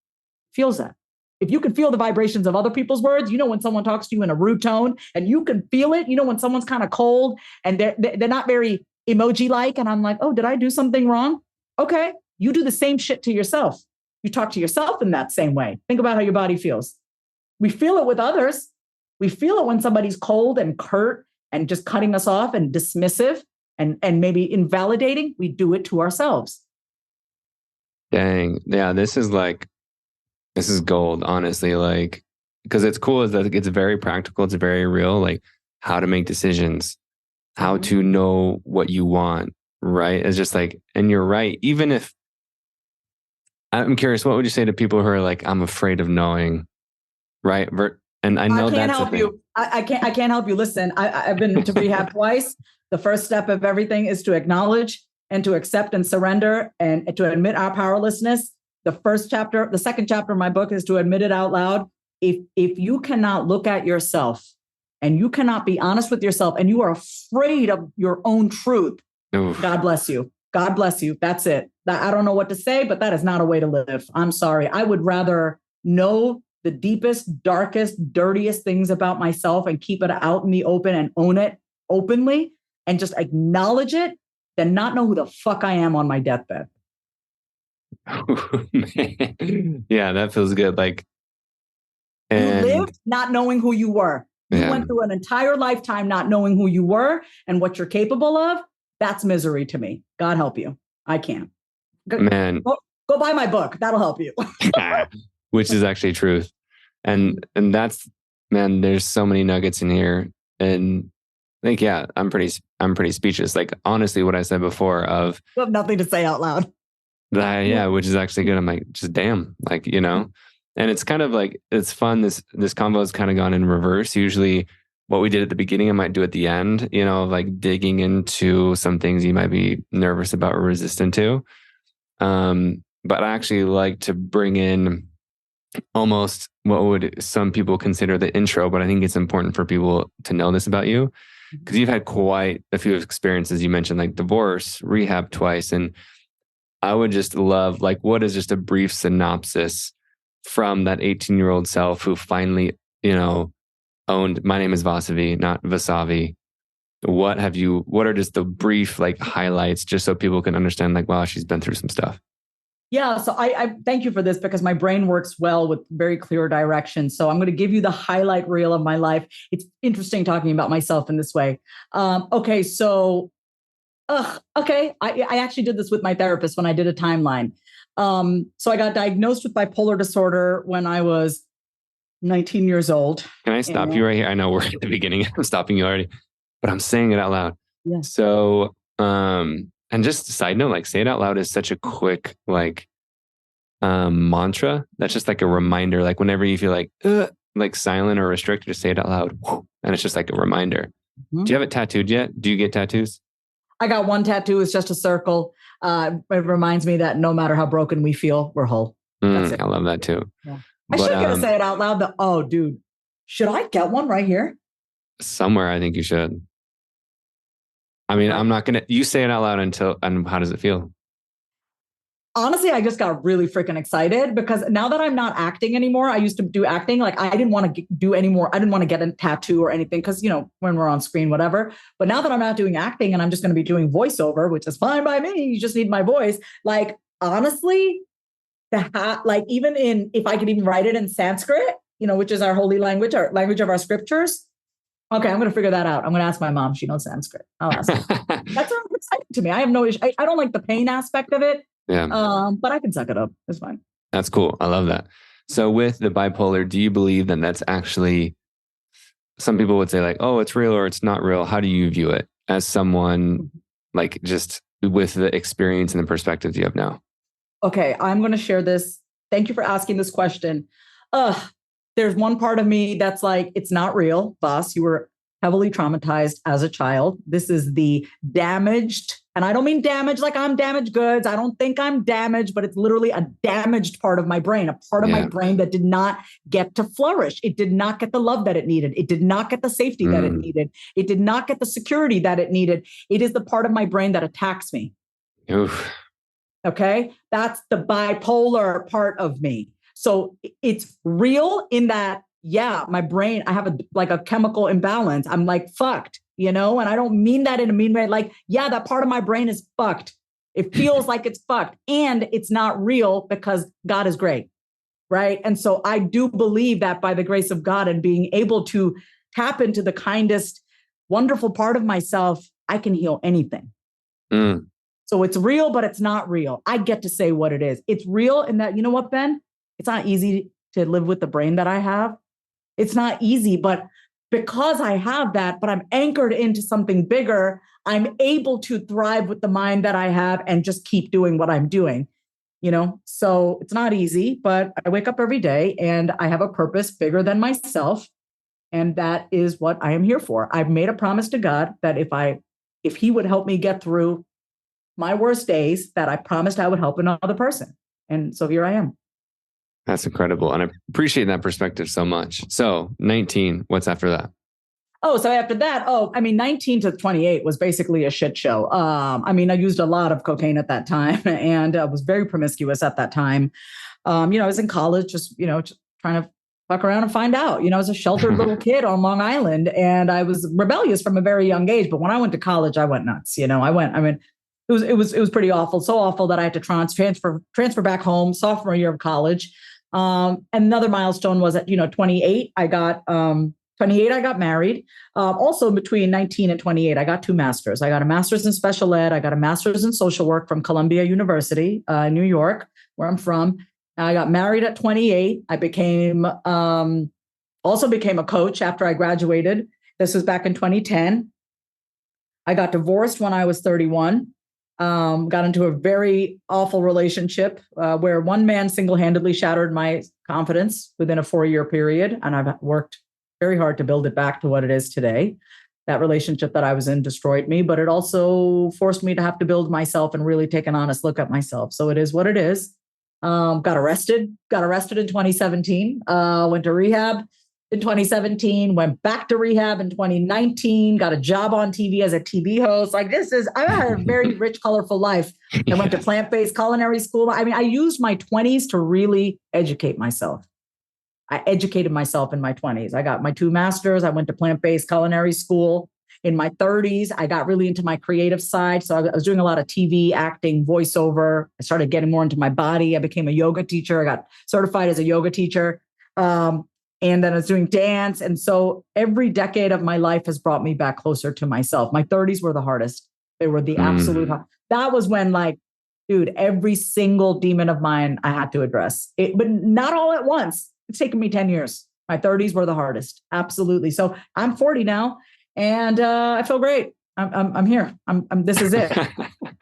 Speaker 2: feels that. If you can feel the vibrations of other people's words, when someone talks to you in a rude tone and you can feel it, when someone's kind of cold and they're not very emoji-like. And I'm like, oh, did I do something wrong? Okay. You do the same shit to yourself. You talk to yourself in that same way. Think about how your body feels. We feel it with others. We feel it when somebody's cold and curt and just cutting us off and dismissive and maybe invalidating. We do it to ourselves.
Speaker 1: Dang. Yeah, this is gold, honestly. Because it's cool is that it's very practical. It's very real. Like how to make decisions, how to know what you want, right? It's just and you're right. Even if I'm curious, what would you say to people who are like, I'm afraid of knowing, right? And I know
Speaker 2: I can't
Speaker 1: that's
Speaker 2: help you. I can't help you. Listen, I've been to rehab twice. The first step of everything is to acknowledge and to accept and surrender and to admit our powerlessness. The second chapter of my book is to admit it out loud. If you cannot look at yourself and you cannot be honest with yourself and you are afraid of your own truth, Oof. God bless you. God bless you. That's it. I don't know what to say, but that is not a way to live. I'm sorry. I would rather know the deepest, darkest, dirtiest things about myself and keep it out in the open and own it openly and just acknowledge it than not know who the fuck I am on my deathbed.
Speaker 1: Yeah, that feels good. Like,
Speaker 2: and you lived not knowing who you were. You went through an entire lifetime not knowing who you were and what you're capable of. That's misery to me. God help you. I can't.
Speaker 1: Man.
Speaker 2: Go buy my book. That'll help you.
Speaker 1: Which is actually truth. And that's, man, there's so many nuggets in here. And like, yeah, I'm pretty speechless. Like, honestly, what I said before of
Speaker 2: you have nothing to say out loud.
Speaker 1: Yeah, which is actually good. I'm like, just damn, like, you know, and it's kind of like, it's fun. This convo has kind of gone in reverse. Usually what we did at the beginning, I might do at the end, you know, like digging into some things you might be nervous about or resistant to. But I actually like to bring in almost what would some people consider the intro, but I think it's important for people to know this about you because you've had quite a few experiences. You mentioned like divorce, rehab twice. And I would just love, like, what is just a brief synopsis from that 18-year-old self who finally, you know, owned, my name is Vasavi, not Vasavi. What are just the brief like highlights just so people can understand like, wow, she's been through some stuff.
Speaker 2: Yeah. So I thank you for this because my brain works well with very clear direction. So I'm going to give you the highlight reel of my life. It's interesting talking about myself in this way. Okay. So, okay. I actually did this with my therapist when I did a timeline. So I got diagnosed with bipolar disorder when I was 19 years old.
Speaker 1: Can I stop you right here? I know we're at the beginning. I'm stopping you already, but I'm saying it out loud.
Speaker 2: Yeah.
Speaker 1: So, and just a side note, like say it out loud is such a quick, like, mantra. That's just like a reminder. Like whenever you feel like silent or restricted, just say it out loud. And it's just like a reminder. Mm-hmm. Do you have it tattooed yet? Do you get tattoos?
Speaker 2: I got one tattoo. It's just a circle. It reminds me that no matter how broken we feel, we're whole. That's it.
Speaker 1: I love that too.
Speaker 2: Yeah. I should get to say it out loud. Oh, dude, should I get one right here?
Speaker 1: Somewhere, I think you should. I mean, I'm not going to, you say it out loud and how does it feel?
Speaker 2: Honestly, I just got really freaking excited because now that I'm not acting anymore, I used to do acting. Like I didn't want to do anymore. I didn't want to get a tattoo or anything because, you know, when we're on screen, whatever. But now that I'm not doing acting and I'm just going to be doing voiceover, which is fine by me. You just need my voice. Like, honestly, like even if I could even write it in Sanskrit, you know, which is our holy language, our language of our scriptures. Okay, I'm going to figure that out. I'm going to ask my mom. She knows Sanskrit. I'll ask her. That's exciting to me. I have no issue. I don't like the pain aspect of it.
Speaker 1: Yeah.
Speaker 2: But I can suck it up. It's fine.
Speaker 1: That's cool. I love that. So with the bipolar, do you believe that that's actually, some people would say like, oh, it's real or it's not real. How do you view it as someone like just with the experience and the perspective you have now?
Speaker 2: Okay, I'm going to share this. Thank you for asking this question. There's one part of me that's like, it's not real. Boss, you were heavily traumatized as a child. This is the damaged, and I don't mean damaged like I'm damaged goods. I don't think I'm damaged, but it's literally a damaged part of my brain, a part of my brain that did not get to flourish. It did not get the love that it needed. It did not get the safety that it needed. It did not get the security that it needed. It is the part of my brain that attacks me.
Speaker 1: Oof.
Speaker 2: Okay. That's the bipolar part of me. So it's real in that, yeah, my brain, I have a chemical imbalance. I'm like fucked, you know, and I don't mean that in a mean way. Like, yeah, that part of my brain is fucked. It feels like it's fucked and it's not real because God is great. Right. And so I do believe that by the grace of God and being able to tap into the kindest, wonderful part of myself, I can heal anything. So it's real, but it's not real. I get to say what it is. It's real in that, you know what, Ben? It's not easy to live with the brain that I have. It's not easy, but because I have that, but I'm anchored into something bigger, I'm able to thrive with the mind that I have and just keep doing what I'm doing, you know? So it's not easy, but I wake up every day and I have a purpose bigger than myself. And that is what I am here for. I've made a promise to God that if he would help me get through my worst days, that I promised I would help another person. And so here I am.
Speaker 1: That's incredible. And I appreciate that perspective so much. So 19, what's after that?
Speaker 2: Oh, so after that, 19 to 28 was basically a shit show. I used a lot of cocaine at that time and was very promiscuous at that time. I was in college, just trying to fuck around and find out. I was a sheltered little kid on Long Island, and I was rebellious from a very young age. But when I went to college, I went nuts. It was pretty awful. So awful that I had to transfer back home sophomore year of college. Another milestone was at 28. I got 28, I got married. Also between 19 and 28, I got 2 masters. I got a master's in special ed. I got a master's in social work from Columbia University, New York, where I'm from. I got married at 28. I also became a coach after I graduated. This was back in 2010. I got divorced when I was 31. Got into a very awful relationship where one man single-handedly shattered my confidence within a 4-year period. And I've worked very hard to build it back to what it is today. That relationship that I was in destroyed me, but it also forced me to have to build myself and really take an honest look at myself. So it is what it is. Got arrested in 2017, went to rehab in 2017, went back to rehab in 2019, got a job on TV as a TV host. I had a very rich, colorful life. I went to plant-based culinary school. I used my 20s to really educate myself. I educated myself in my 20s. I got my 2 masters. I went to plant-based culinary school. In my 30s, I got really into my creative side. So I was doing a lot of TV, acting, voiceover. I started getting more into my body. I became a yoga teacher. I got certified as a yoga teacher. And then I was doing dance. And so every decade of my life has brought me back closer to myself. My 30s were the hardest. They were the absolute hardest. That was when, every single demon of mine I had to address it, but not all at once. It's taken me 10 years. My 30s were the hardest. Absolutely. So I'm 40 now, and I feel great. I'm here. This is it.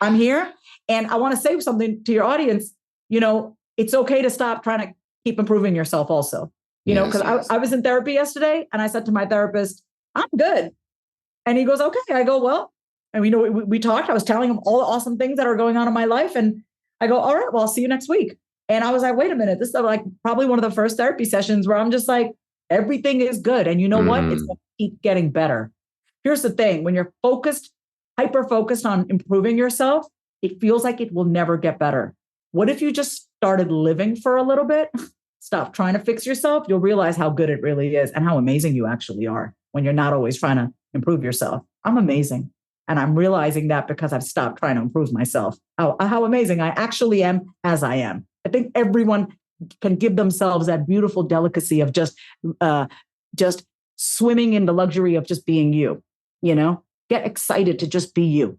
Speaker 2: I'm here. And I want to say something to your audience. It's okay to stop trying to keep improving yourself also. Because I was in therapy yesterday, and I said to my therapist, I'm good. And he goes, okay. I go, well, and we talked. I was telling him all the awesome things that are going on in my life. And I go, all right, well, I'll see you next week. And I was like, wait a minute, this is probably one of the first therapy sessions where I'm just like, everything is good. And you know what? It's going to keep getting better. Here's the thing. When you're hyper-focused on improving yourself, it feels like it will never get better. What if you just started living for a little bit? Stop trying to fix yourself. You'll realize how good it really is and how amazing you actually are when you're not always trying to improve yourself. I'm amazing. And I'm realizing that because I've stopped trying to improve myself, how amazing I actually am as I am. I think everyone can give themselves that beautiful delicacy of just swimming in the luxury of just being you, get excited to just be you.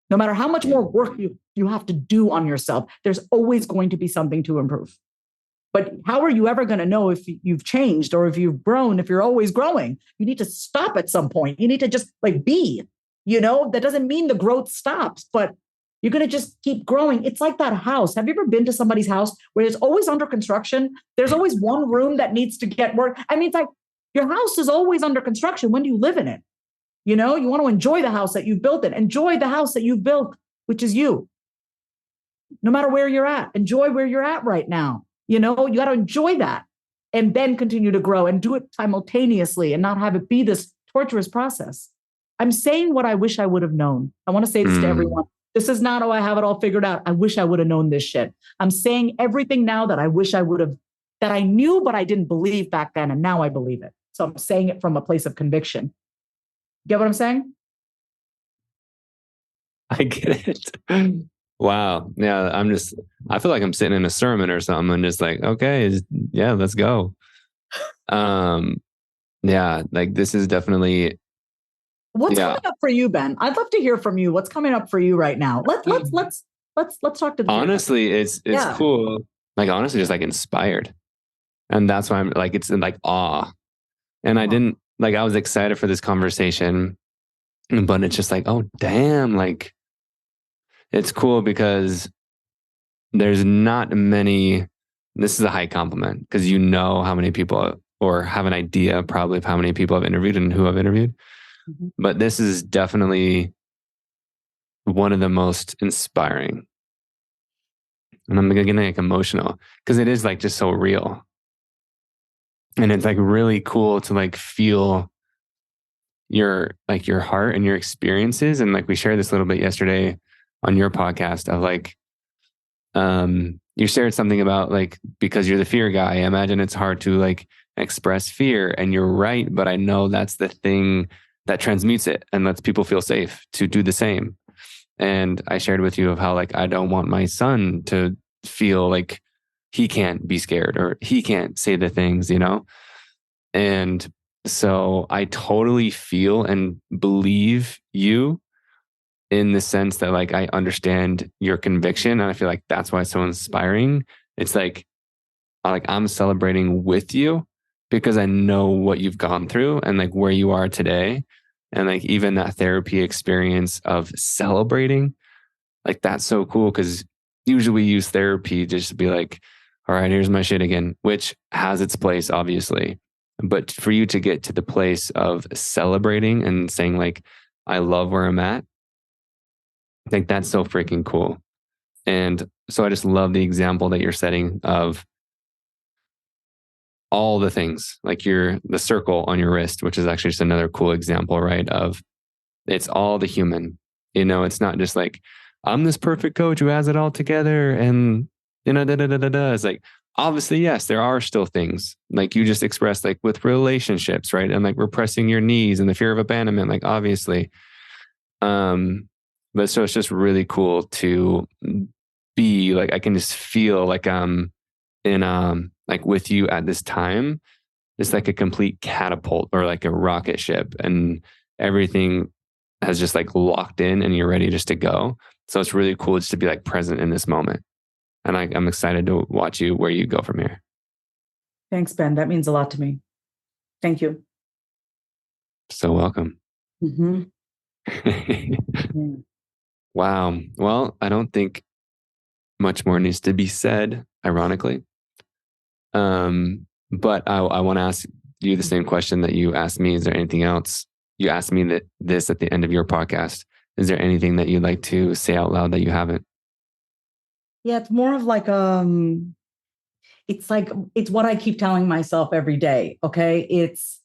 Speaker 2: No matter how much more work you have to do on yourself, there's always going to be something to improve. But how are you ever going to know if you've changed or if you've grown, if you're always growing? You need to stop at some point. You need to just be, that doesn't mean the growth stops, but you're going to just keep growing. It's like that house. Have you ever been to somebody's house where it's always under construction? There's always one room that needs to get work. It's like your house is always under construction. When do you live in it? You want to enjoy the house that you've built. Enjoy the house that you've built, which is you. No matter where you're at, enjoy where you're at right now. You got to enjoy that and then continue to grow and do it simultaneously and not have it be this torturous process. I'm saying what I wish I would have known. I want to say this to everyone. This is not, I have it all figured out. I wish I would have known this shit. I'm saying everything now that I wish I would have, that I knew, but I didn't believe back then. And now I believe it. So I'm saying it from a place of conviction. Get what I'm saying?
Speaker 1: I get it. Wow. Yeah. I feel like I'm sitting in a sermon or something and just like, okay, yeah, let's go. Yeah. This is definitely.
Speaker 2: What's coming up for you, Ben? I'd love to hear from you. What's coming up for you right now? Let's talk to the
Speaker 1: honestly, it's cool. Honestly, just inspired. And that's why I'm it's in awe. And I didn't I was excited for this conversation, but it's just oh damn, it's cool because there's not many, this is a high compliment because how many people or have an idea probably of how many people I've interviewed and who I've interviewed.
Speaker 2: Mhm.
Speaker 1: But this is definitely one of the most inspiring. And I'm getting like emotional because it is like just so real. And it's like really cool to like feel your heart and your experiences. And like we shared this a little bit yesterday on your podcast of like, you shared something about like, because you're the fear guy, I imagine it's hard to like express fear, and you're right. But I know that's the thing that transmutes it and lets people feel safe to do the same. And I shared with you of how like, I don't want my son to feel like he can't be scared or he can't say the things, you know? And so I totally feel and believe you in the sense that like I understand your conviction, and I feel like that's why it's so inspiring. It's like I'm celebrating with you because I know what you've gone through and like where you are today. And like even that therapy experience of celebrating, like that's so cool because usually we use therapy just to be like, all right, here's my shit again, which has its place, obviously. But for you to get to the place of celebrating and saying like, I love where I'm at, I think that's so freaking cool. And so I just love the example that you're setting of all the things, like the circle on your wrist, which is actually just another cool example, right? Of it's all the human, it's not just like, I'm this perfect coach who has it all together and, da, da, da, da, da. It's like, obviously, yes, there are still things like you just expressed, like with relationships, right? And like repressing your needs and the fear of abandonment, like obviously. But so it's just really cool to be like, I can just feel like I'm in, like with you at this time. It's like a complete catapult or like a rocket ship, and everything has just like locked in and you're ready just to go. So it's really cool just to be like present in this moment. And I'm excited to watch where you go from here.
Speaker 2: Thanks, Ben. That means a lot to me. Thank you.
Speaker 1: So welcome.
Speaker 2: Mm-hmm.
Speaker 1: Wow. Well, I don't think much more needs to be said, ironically. But I want to ask you the same question that you asked me. Is there anything else? You asked me this at the end of your podcast. Is there anything that you'd like to say out loud that you haven't?
Speaker 2: Yeah, it's more of like it's what I keep telling myself every day. Okay. It's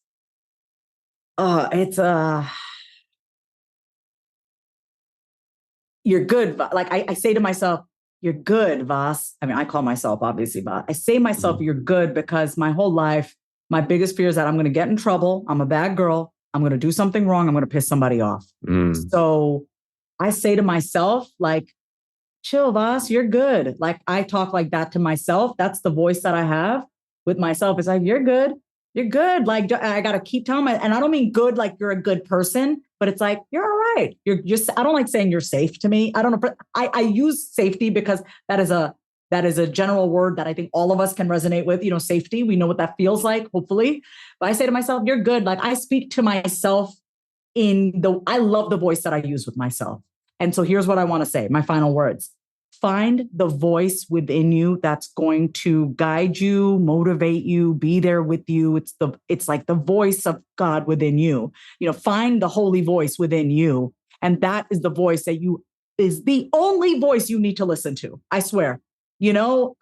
Speaker 2: you're good. Like I say to myself, you're good, Vas. I mean, I call myself obviously Vas. I say to myself, you're good, because my whole life, my biggest fear is that I'm going to get in trouble. I'm a bad girl. I'm going to do something wrong. I'm going to piss somebody off. So I say to myself, like, chill, Vas, you're good. Like I talk like that to myself. That's the voice that I have with myself. It's like, you're good. You're good. Like I got to keep telling and I don't mean good, like you're a good person, but it's like, you're all right. You're just, I don't like saying you're safe to me. I don't know. But I use safety because that is a general word that I think all of us can resonate with, safety. We know what that feels like, hopefully. But I say to myself, you're good. Like I speak to myself I love the voice that I use with myself. And so here's what I want to say, my final words. Find the voice within you that's going to guide you, motivate you, be there with you. It's like the voice of God within you. Find the holy voice within you. And that is the voice that is the only voice you need to listen to. I swear. You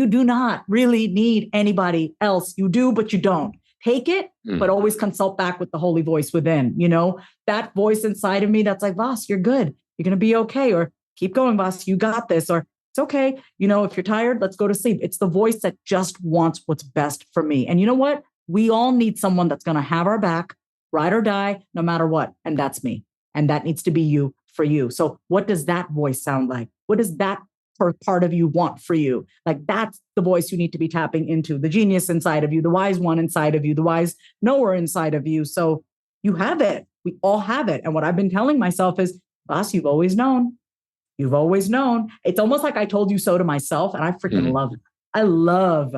Speaker 2: do not really need anybody else. You do, but you don't. Take it, but always consult back with the holy voice within, that voice inside of me that's like, Vas, you're good. You're going to be okay. Or keep going, Vas, you got this. Or it's okay. If you're tired, let's go to sleep. It's the voice that just wants what's best for me. And you know what? We all need someone that's going to have our back, ride or die, no matter what. And that's me. And that needs to be you for you. So what does that voice sound like? What does that part of you want for you? Like that's the voice you need to be tapping into, the genius inside of you, the wise one inside of you, the wise knower inside of you. So you have it. We all have it. And what I've been telling myself is, Vas, you've always known. You've always known. It's almost like I told you so to myself. And I freaking love it. I love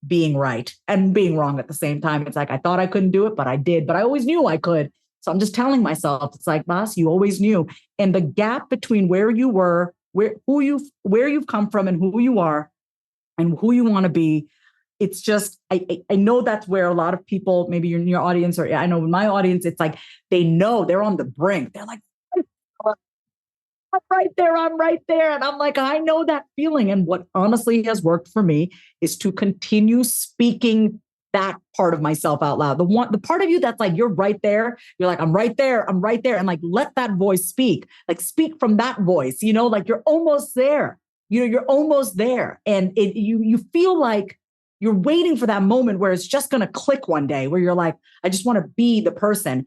Speaker 2: being right and being wrong at the same time. It's like, I thought I couldn't do it, but I did. But I always knew I could. So I'm just telling myself, it's like, Vas, you always knew. And the gap between where you were, where you've come from and who you are and who you want to be, it's just, I know that's where a lot of people, maybe you're in your audience, or I know in my audience, it's like, they know they're on the brink. They're like, I'm right there. I'm right there. And I'm like, I know that feeling. And what honestly has worked for me is to continue speaking that part of myself out loud. The part of you that's like, you're right there. You're like, I'm right there. I'm right there. And like, let that voice speak, like speak from that voice, like you're almost there, you're almost there. And you feel like you're waiting for that moment where it's just going to click one day where you're like, I just want to be the person.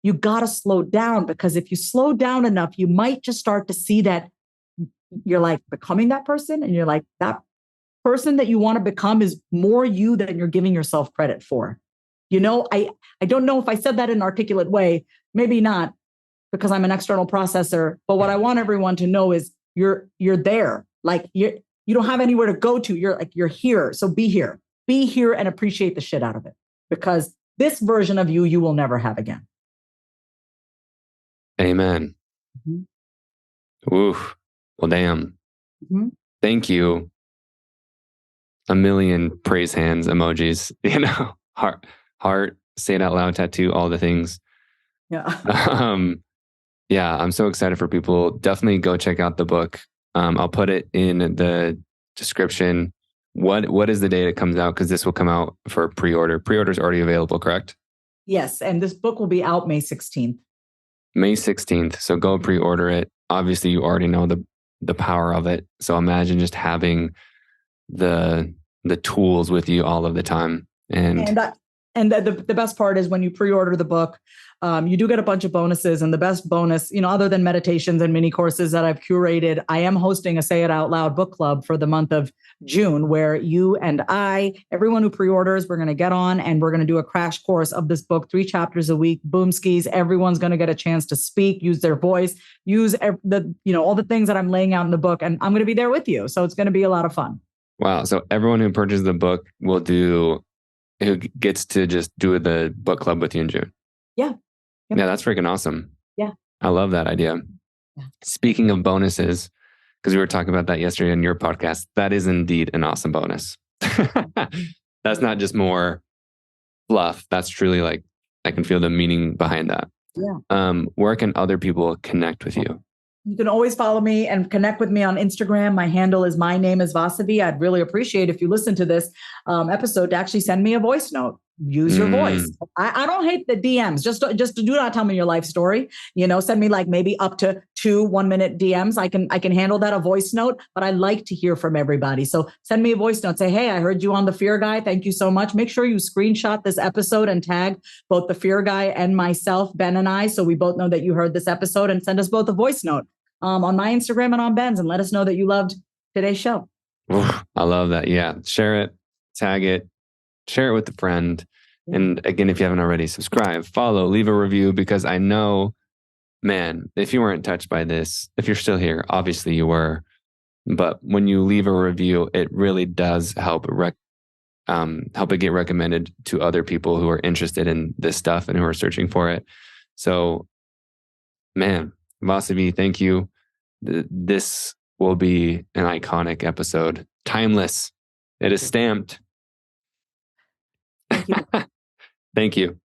Speaker 2: You got to slow down, because if you slow down enough, you might just start to see that you're like becoming that person. And you're like, that person that you want to become is more you than you're giving yourself credit for. I don't know if I said that in an articulate way, maybe not, because I'm an external processor. But what I want everyone to know is you're there. Like you don't have anywhere to go to. You're here. So be here and appreciate the shit out of it, because this version of you will never have again.
Speaker 1: Amen. Mm-hmm. Oof. Well, damn. Mm-hmm. Thank you. A million praise hands emojis, heart, say it out loud tattoo, all the things.
Speaker 2: Yeah.
Speaker 1: Yeah, I'm so excited for people. Definitely go check out the book. I'll put it in the description. What is the date it comes out? Because this will come out for pre-order. Pre-order is already available, correct?
Speaker 2: Yes. And this book will be out May 16th.
Speaker 1: May 16th. So go pre-order it. Obviously, you already know the power of it. So imagine just having the tools with you all of the time. And
Speaker 2: the best part is when you pre-order the book, you do get a bunch of bonuses. And the best bonus, other than meditations and mini courses that I've curated, I am hosting a Say It Out Loud book club for the month of June, where you and everyone who pre-orders, we're going to get on and we're going to do a crash course of this book, 3 chapters a week, boom skis. Everyone's going to get a chance to speak, use their voice, use all the things that I'm laying out in the book. And I'm going to be there with you. So it's going to be a lot of fun.
Speaker 1: Wow. So everyone who purchases the book who gets to just do the book club with you in June.
Speaker 2: Yeah.
Speaker 1: Yep. Yeah, that's freaking awesome.
Speaker 2: Yeah.
Speaker 1: I love that idea. Yeah. Speaking of bonuses, because we were talking about that yesterday on your podcast, that is indeed an awesome bonus. That's not just more fluff. That's truly like, I can feel the meaning behind that.
Speaker 2: Yeah.
Speaker 1: Where can other people connect with you?
Speaker 2: You can always follow me and connect with me on Instagram. My handle is My Name is Vasavi. I'd really appreciate if you listen to this episode to actually send me a voice note. Use your voice. I don't hate the DMs. Just do not tell me your life story. Send me like maybe up to 2 1-minute DMs. I can handle that, a voice note, but I like to hear from everybody. So send me a voice note. Say, hey, I heard you on The Fear Guy. Thank you so much. Make sure you screenshot this episode and tag both The Fear Guy and myself, Ben and I, so we both know that you heard this episode, and send us both a voice note on my Instagram and on Ben's, and let us know that you loved today's show.
Speaker 1: Oof, I love that. Yeah. Share it, tag it, share it with a friend. Yeah. And again, if you haven't already, subscribe, follow, leave a review, because I know, man, if you weren't touched by this, if you're still here, obviously you were, but when you leave a review, it really does help it get recommended to other people who are interested in this stuff and who are searching for it. So, man, Vasavi, thank you. This will be an iconic episode. Timeless. It is stamped.
Speaker 2: Thank you.
Speaker 1: Thank you.